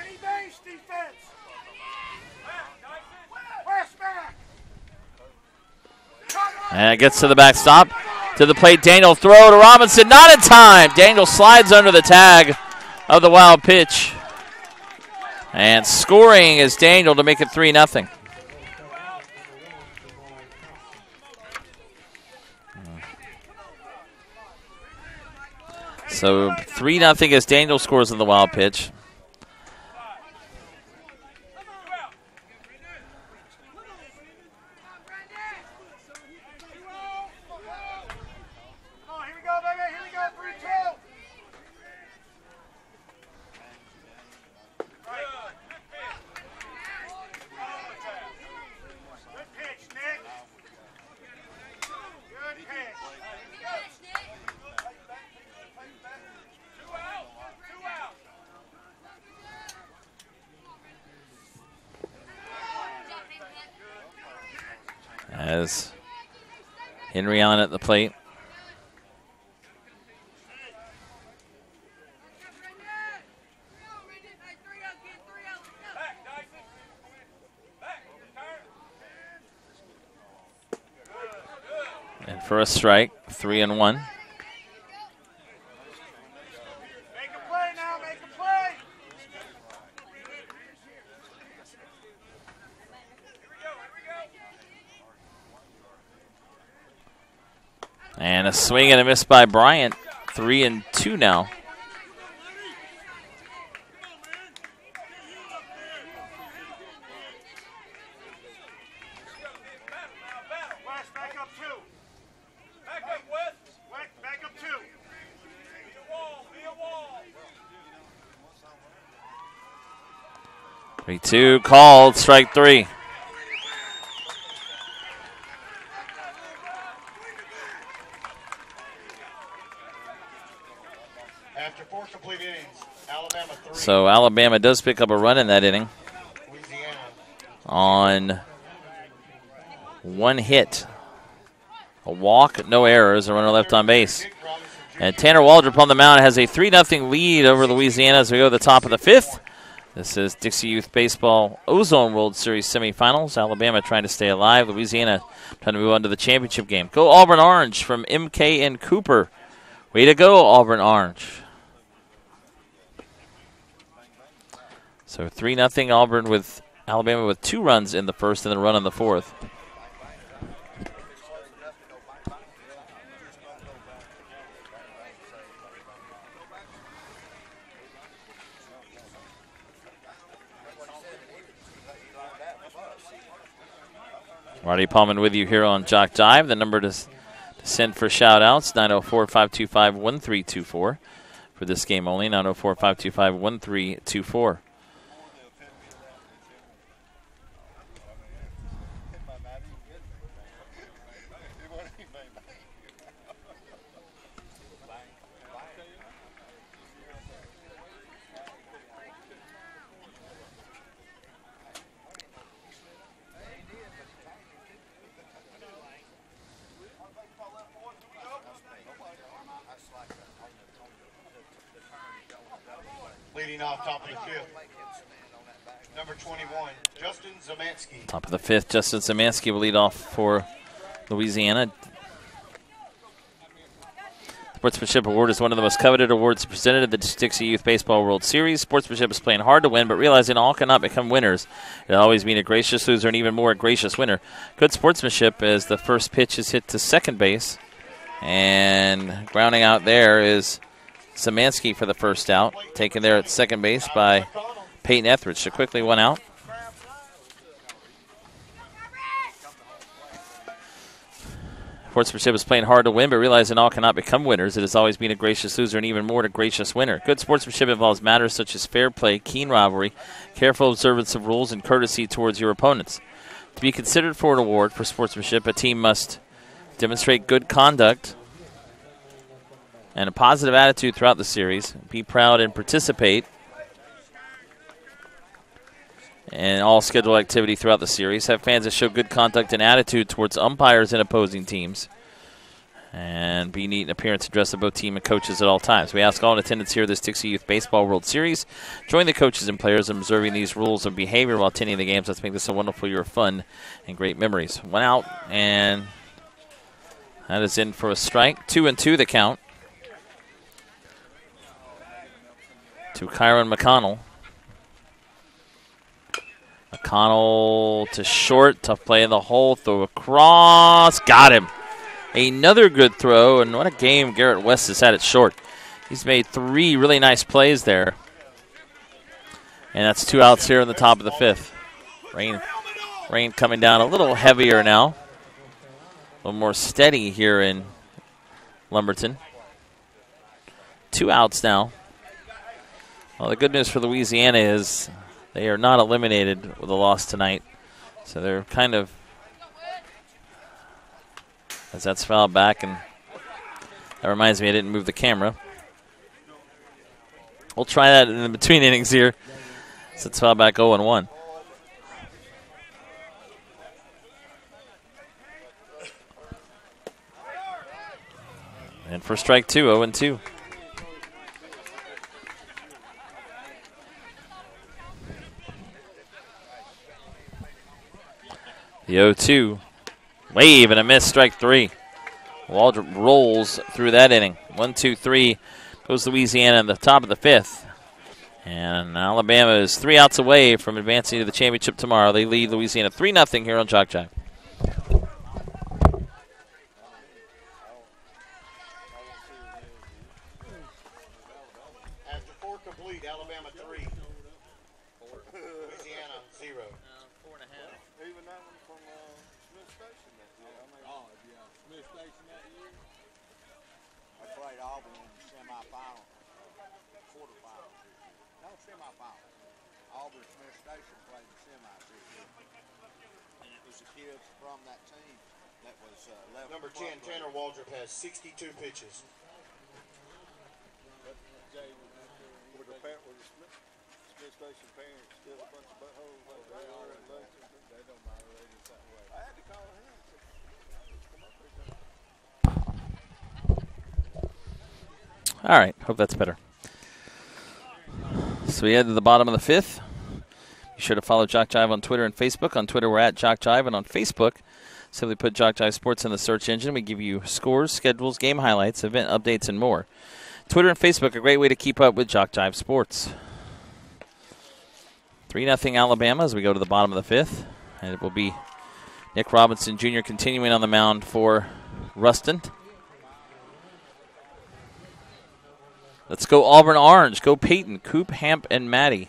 Any base defense. West back. And it gets to the backstop. To the plate, Daniel throw to Robinson. Not in time. Daniel slides under the tag of the wild pitch. And scoring is Daniel to make it 3-0. So 3-0 as Daniel scores on the wild pitch. as Henry Allen at the plate. And for a strike, 3-1. Make a play now, make a play. And a swing and a miss by Bryant. 3-2 now. West, back up two. Back up, West. West, back up two. Be a wall, be a wall. 3-2 called, strike 3. After 4 complete innings, Alabama 3. So Alabama does pick up a run in that inning Louisiana. on 1 hit. A walk, no errors, a runner left on base. And Tanner Waldrop on the mound has a 3-0 lead over Louisiana as we go to the top of the 5th. This is Dixie Youth Baseball Ozone World Series semifinals. Alabama trying to stay alive. Louisiana trying to move on to the championship game. Go Auburn Orange from MK and Cooper. Way to go, Auburn Orange. So 3-0 Auburn with Alabama with 2 runs in the first and then a run in the 4th. Marty Palman with you here on JockJive. The number to send for shout-outs, 904-525-1324 for this game only, 904-525-1324. Leading off top of the 5th. Number 21, Justin Zamansky. Top of the 5th, Justin Zamansky will lead off for Louisiana. Sportsmanship Award is one of the most coveted awards presented at the Dixie Youth Baseball World Series. Sportsmanship is playing hard to win, but realizing all cannot become winners. It'll always mean a gracious loser and even more a gracious winner. Good sportsmanship as the first pitch is hit to second base. And grounding out there is Zamansky for the first out. Taken there at second base by Peyton Etheridge. So quickly 1 out. Sportsmanship is playing hard to win, but realizing all cannot become winners. It has always been a gracious loser and even more a gracious winner. Good sportsmanship involves matters such as fair play, keen rivalry, careful observance of rules, and courtesy towards your opponents. To be considered for an award for sportsmanship, a team must demonstrate good conduct and a positive attitude throughout the series, be proud and participate in all scheduled activity throughout the series, have fans that show good conduct and attitude towards umpires and opposing teams, and be neat in appearance and dress of both team and coaches at all times. We ask all in attendance here at this Dixie Youth Baseball World Series, join the coaches and players in observing these rules of behavior while attending the games. Let's make this a wonderful year of fun and great memories. 1 out, and that is in for a strike. 2-2 the count to Kyron McConnell. McConnell to short, tough play in the hole, throw across, got him. Another good throw, and what a game Garrett West has had at short. He's made 3 really nice plays there. And that's 2 outs here in the top of the 5th. Rain coming down a little heavier now. A little more steady here in Lumberton. 2 outs now. Well, the good news for Louisiana is they are not eliminated with a loss tonight. So they're kind of, as that's fouled back, and that reminds me I didn't move the camera. We'll try that in the between innings here. So it's fouled back 0-1. And for strike two, 0-2. The 0-2. Wave and a miss, strike three. Waldrop rolls through that inning. 1-2-3 goes Louisiana in the top of the fifth. And Alabama is 3 outs away from advancing to the championship tomorrow. They lead Louisiana 3-0 here on JockJive. After 4 complete, Alabama 3. Louisiana 0. 4.5. Even that one from Smith Station that year. Smith Station that year. I played Auburn in the semifinal, quarterfinal. No, semifinal. Auburn Smith Station played the semis this year. And it was the kids from that team that was 11. Number 10, Tanner Waldrop has 62 pitches. With the Smith Station parents, still a bunch of buttholes like they are in Lexington. They don't mind rating that way. I had to call him. All right, hope that's better. So we head to the bottom of the fifth. Be sure to follow JockJive on Twitter and Facebook. On Twitter, we're at JockJive, and on Facebook, simply put JockJive Sports in the search engine. We give you scores, schedules, game highlights, event updates, and more. Twitter and Facebook, a great way to keep up with JockJive Sports. 3-0 Alabama as we go to the bottom of the fifth. And it will be Nick Robinson Jr. continuing on the mound for Ruston. Let's go Auburn Orange. Go Peyton, Coop, Hamp, and Maddie.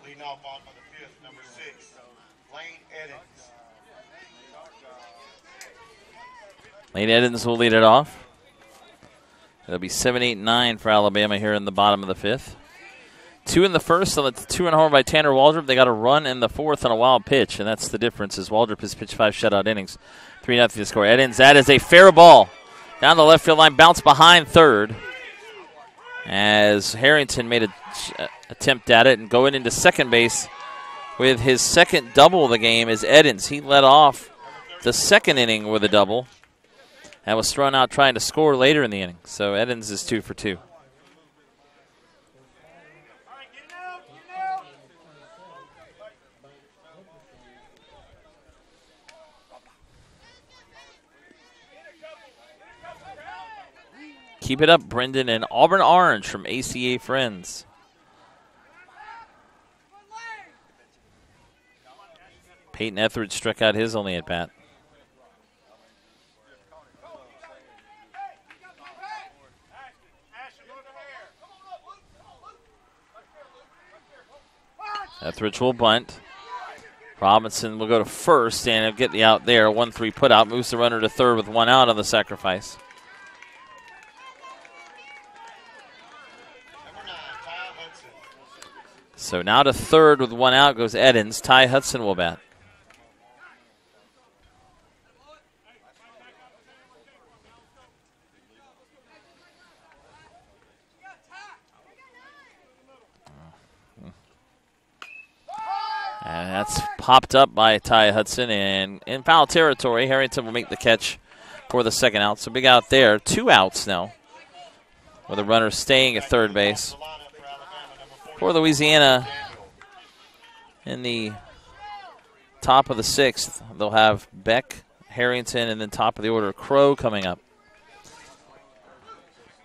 Leading off bottom of the fifth, number 6, Lane Eddins. Lane Eddins will lead it off. It'll be 7-8-9 for Alabama here in the bottom of the fifth. 2 in the first, so that's 2 and a homer by Tanner Waldrop. They got a run in the fourth on a wild pitch, and that's the difference. As Waldrop has pitched 5 shutout innings, 3-0 to score. Eddins, that is a fair ball down the left field line, bounce behind third. As Harrington made an attempt at it and going into second base with his second double of the game is Eddins. He led off the second inning with a double and was thrown out trying to score later in the inning. So Eddins is 2 for 2. Keep it up, Brendan, and Auburn Orange from ACA Friends. Peyton Etheridge struck out his only at bat. Etheridge will bunt. Robinson will go to first and get the out there. 1-3 put out. Moves the runner to third with 1 out on the sacrifice. So now to third with 1 out goes Eddins. Ty Hudson will bat. And that's popped up by Ty Hudson, and in foul territory, Harrington will make the catch for the second out. So big out there. 2 outs now with a runner staying at third base. For Louisiana, in the top of the 6th, they'll have Beck, Harrington, and then top of the order, Crow coming up.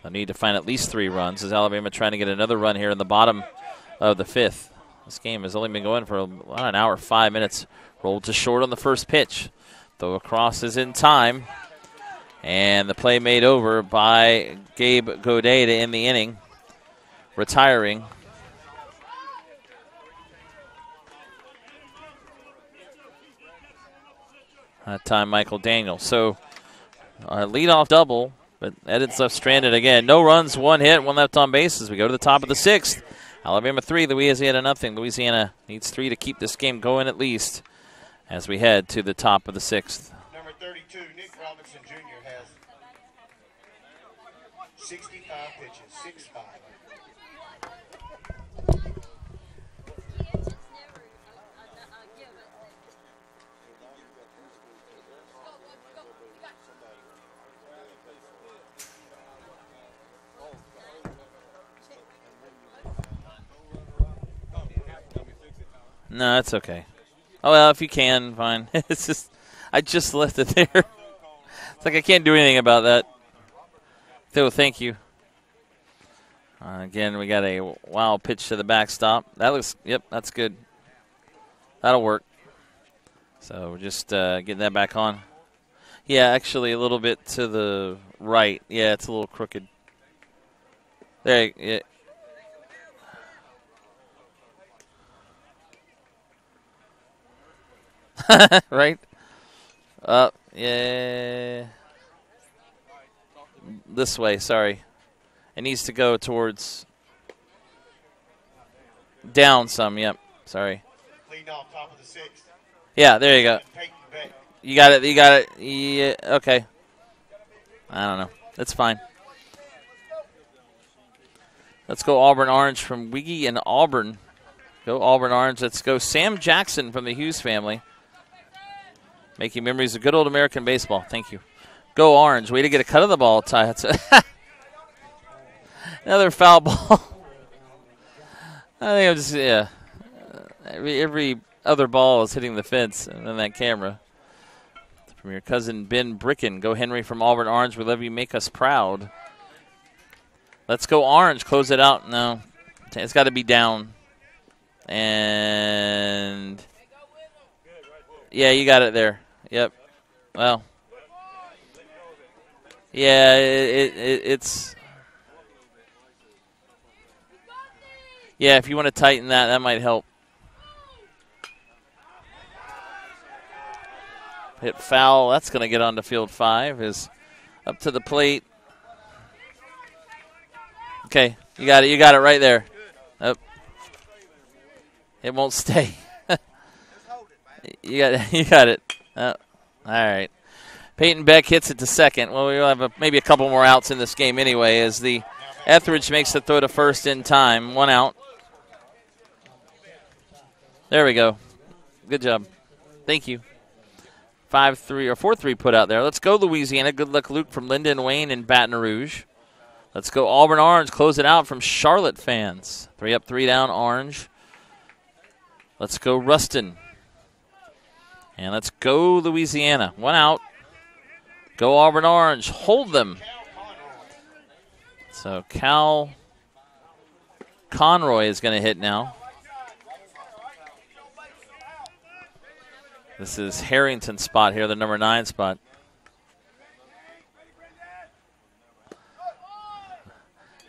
They'll need to find at least 3 runs as Alabama trying to get another run here in the bottom of the 5th. This game has only been going for about an hour, 5 minutes. Rolled to short on the first pitch. Though across is in time. And the play made over by Gabe Godet to end the inning, retiring. That time, Michael Daniel. So, our leadoff double, but Eddins left stranded again. No runs, 1 hit, 1 left on base as we go to the top of the 6th. Alabama 3, Louisiana nothing. Louisiana needs 3 to keep this game going at least as we head to the top of the 6th. Number 32, Nick Robinson Jr. has 65 pitches, 6-5. No, that's okay. Oh, well, if you can, fine. It's just, I just left it there. It's like I can't do anything about that. So, thank you. Again, we got a wild pitch to the backstop. That looks, yep, that's good. That'll work. So, just getting that back on. Yeah, actually, a little bit to the right. Yeah, it's a little crooked. There, yeah. Right? Yeah. This way, sorry. It needs to go towards down some, yep. Sorry. Leading off top of the 6th. Yeah, there you go. You got it. Yeah, okay. I don't know. That's fine. Let's go Auburn Orange from Wiggy and Auburn. Go Auburn Orange. Let's go Sam Jackson from the Hughes family. Making memories of good old American baseball. Thank you. Go Orange. Way to get a cut of the ball, Ty. That's another foul ball. I think I'm just, yeah. Every other ball is hitting the fence and then that camera. From your cousin Ben Bricken. Go Henry from Auburn Orange. We love you. Make us proud. Let's go Orange. Close it out. No. It's got to be down. And yeah, you got it there. Yep. Well. Yeah, it's. Yeah, if you want to tighten that, that might help. Hit foul. That's going to get onto field 5. Is up to the plate. Okay, you got it. You got it right there. Oh. It won't stay. You got it. All right. Peyton Beck hits it to second. Well, we'll have maybe a couple more outs in this game anyway as the Etheridge makes the throw to first in time. 1 out. There we go. Good job. Thank you. 5-3 or 4-3 put out there. Let's go Louisiana. Good luck, Luke, from Linda and Wayne in Baton Rouge. Let's go Auburn Orange. Close it out from Charlotte fans. 3 up, 3 down, Orange. Let's go Ruston. And let's go Louisiana. 1 out. Go Auburn Orange. Hold them. So Cal Conroy is going to hit now. This is Harrington's spot here, the number 9 spot.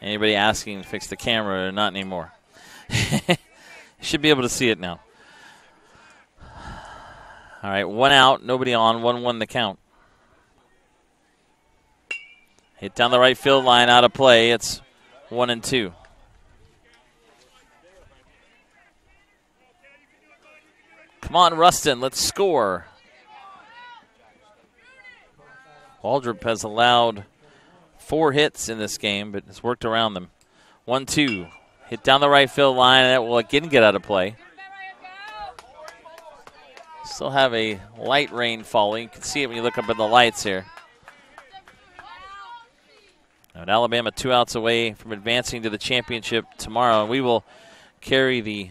Anybody asking to fix the camera? Not anymore. You should be able to see it now. All right, 1 out, nobody on, 1-1 the count. Hit down the right field line, out of play. It's 1-2. Come on, Ruston, let's score. Waldrop has allowed 4 hits in this game, but it's worked around them. 1-2. Hit down the right field line, and that will again get out of play. Still have a light rain falling. You can see it when you look up at the lights here. And Alabama 2 outs away from advancing to the championship tomorrow, and we will carry the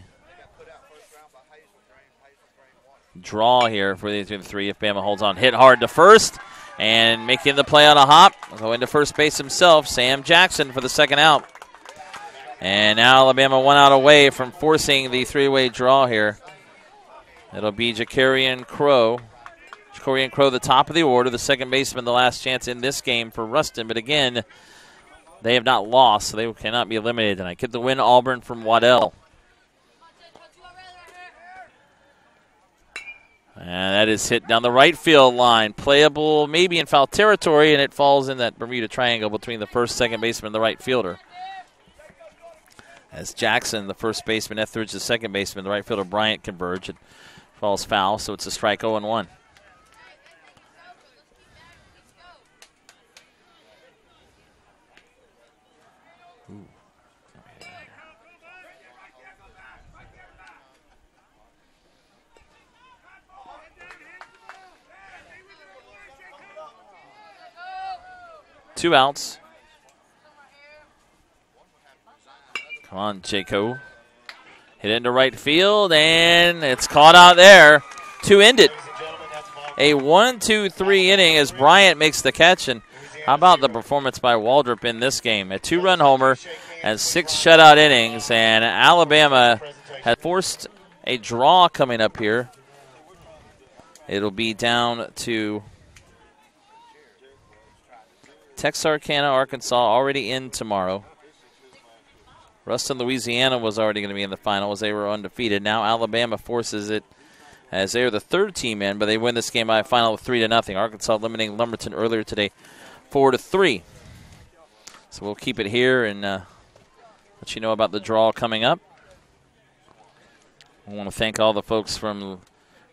draw here for the 3 if Bama holds on. Hit hard to first, and making the play on a hop. Going to first base himself, Sam Jackson for the 2nd out. And now Alabama 1 out away from forcing the 3-way draw here. It'll be Jacarian Crow. Jacarian Crow, the top of the order, the 2nd baseman, the last chance in this game for Ruston. But again, they have not lost, so they cannot be eliminated tonight. Get the win, Auburn from Waddell. And that is hit down the right field line. Playable maybe in foul territory, and it falls in that Bermuda Triangle between the first, 2nd baseman, and the right fielder. As Jackson, the first baseman, Etheridge, the second baseman, the right fielder Bryant converge. It falls foul, so it's a strike 0-1. Two outs. Come on, Jaco. Hit into right field, and it's caught out there to end it. A 1-2-3 inning as Bryant makes the catch. And how about the performance by Waldrop in this game? A 2-run homer and 6 shutout innings, and Alabama has forced a draw coming up here. It'll be down to Texarkana, Arkansas, already in tomorrow. Ruston, Louisiana was already going to be in the final as they were undefeated. Now Alabama forces it as they are the third team in, but they win this game by a final of 3-0. Arkansas eliminating Lumberton earlier today, 4-3. So we'll keep it here and let you know about the draw coming up. I want to thank all the folks from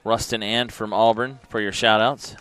Ruston and from Auburn for your shout-outs.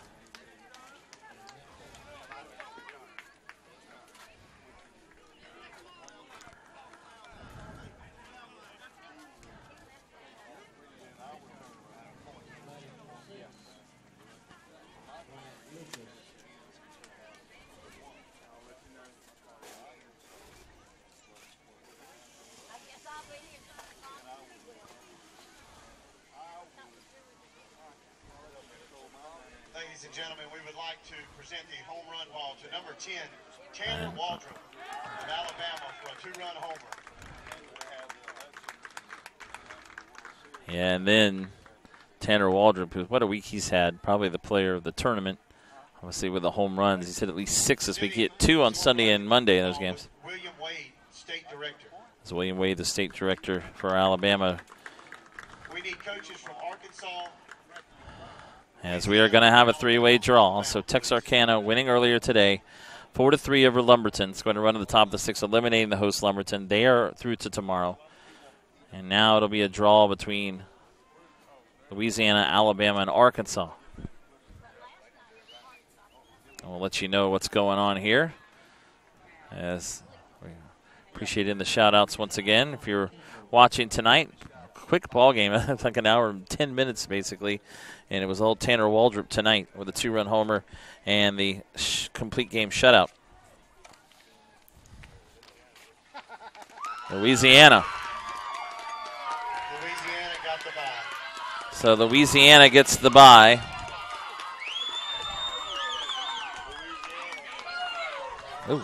Ladies and gentlemen, we would like to present the home run ball to number 10, Tanner Waldrop of Alabama for a 2-run homer. Yeah, and then Tanner Waldrop, what a week he's had, probably the player of the tournament. Obviously with the home runs, he's hit at least 6 this week. He hit 2 on Sunday and Monday in those games. William Wade, state director. It's William Wade, the state director for Alabama. We need coaches from Arkansas. As we are going to have a 3-way draw. So Texarkana winning earlier today, 4-3 over Lumberton. It's going to run to the top of the 6, eliminating the host Lumberton. They are through to tomorrow. And now it'll be a draw between Louisiana, Alabama, and Arkansas. And we'll let you know what's going on here. As we appreciate the shout-outs once again. If you're watching tonight, quick ball game, like an hour and 10 minutes basically. And it was all Tanner Waldrop tonight with a 2-run homer and the complete game shutout. Louisiana. Louisiana got the bye. So Louisiana gets the bye. Ooh.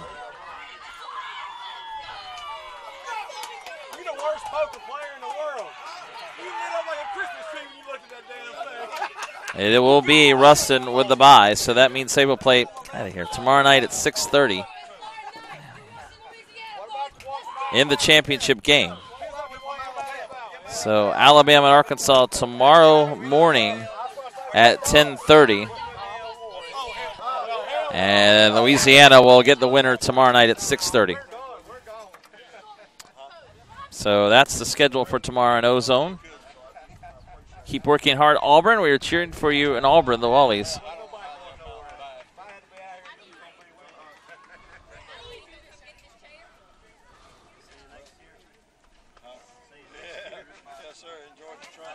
You're the worst poker player in the world. You lit up like a Christmas tree when you looked at that damn thing. It will be Ruston with the bye, so that means they will play out of here tomorrow night at 6:30 in the championship game. So Alabama and Arkansas tomorrow morning at 10:30. And Louisiana will get the winner tomorrow night at 6:30. So that's the schedule for tomorrow in Ozone. Keep working hard, Auburn. We are cheering for you in Auburn, the Wallies. Yes, sir. Enjoyed the trip.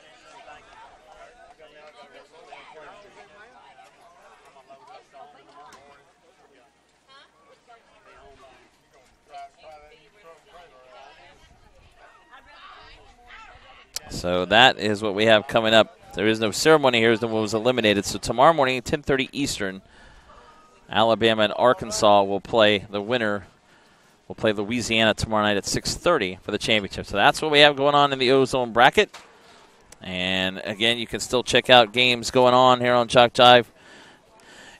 So that is what we have coming up. There is no ceremony here as the one was eliminated. So tomorrow morning, 10:30 Eastern, Alabama and Arkansas will play. The winner will play Louisiana tomorrow night at 6:30 for the championship. So that's what we have going on in the Ozone bracket. And again, you can still check out games going on here on JockJive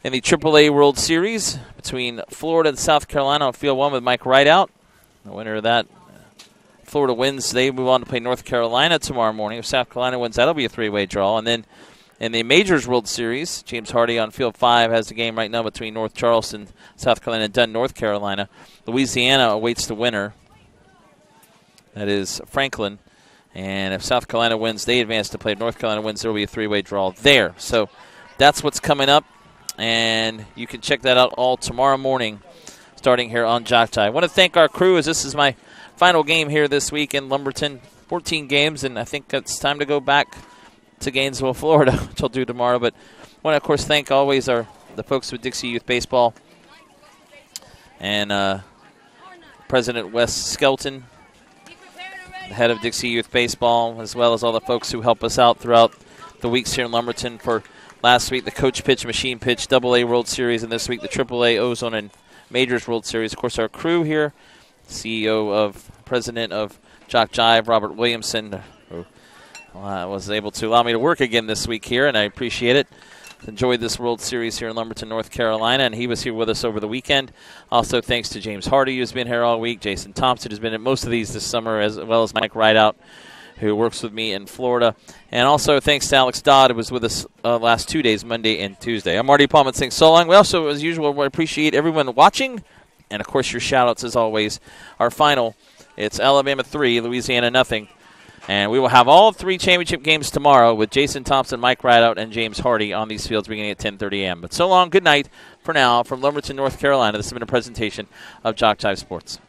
in the AAA World Series between Florida and South Carolina on Field 1 with Mike Rideout. The winner of that, Florida wins, they move on to play North Carolina tomorrow morning. If South Carolina wins, that'll be a 3-way draw. And then in the Majors World Series, James Hardy on Field 5 has the game right now between North Charleston, South Carolina, and Dunn, North Carolina. Louisiana awaits the winner That is Franklin. And if South Carolina wins, they advance to play. If North Carolina wins, there will be a three-way draw there. So that's what's coming up. And you can check that out all tomorrow morning, starting here on JockJive. I want to thank our crew, as this is my final game here this week in Lumberton. 14 games, and I think it's time to go back to Gainesville, Florida, which I'll do tomorrow. But I want to, of course, thank always the folks with Dixie Youth Baseball and President Wes Skelton, the head of Dixie Youth Baseball, as well as all the folks who help us out throughout the weeks here in Lumberton. For last week, the Coach Pitch, Machine Pitch, AA World Series, and this week, the AAA, Ozone, and Majors World Series. Of course, our crew here, President of JockJive, Robert Williamson, who was able to allow me to work again this week here, and I appreciate it. Enjoyed this World Series here in Lumberton, North Carolina, and he was here with us over the weekend. Also, thanks to James Hardy, who's been here all week. Jason Thompson has been at most of these this summer, as well as Mike Rideout, who works with me in Florida. And also, thanks to Alex Dodd, who was with us last 2 days, Monday and Tuesday. I'm Marty Palmer saying so long. We also, as usual, appreciate everyone watching, and, of course, your shout-outs, as always. Our final, it's Alabama 3, Louisiana nothing. And we will have all 3 championship games tomorrow with Jason Thompson, Mike Rideout, and James Hardy on these fields beginning at 10:30 a.m. But so long, good night for now from Lumberton, North Carolina. This has been a presentation of JockJive Sports.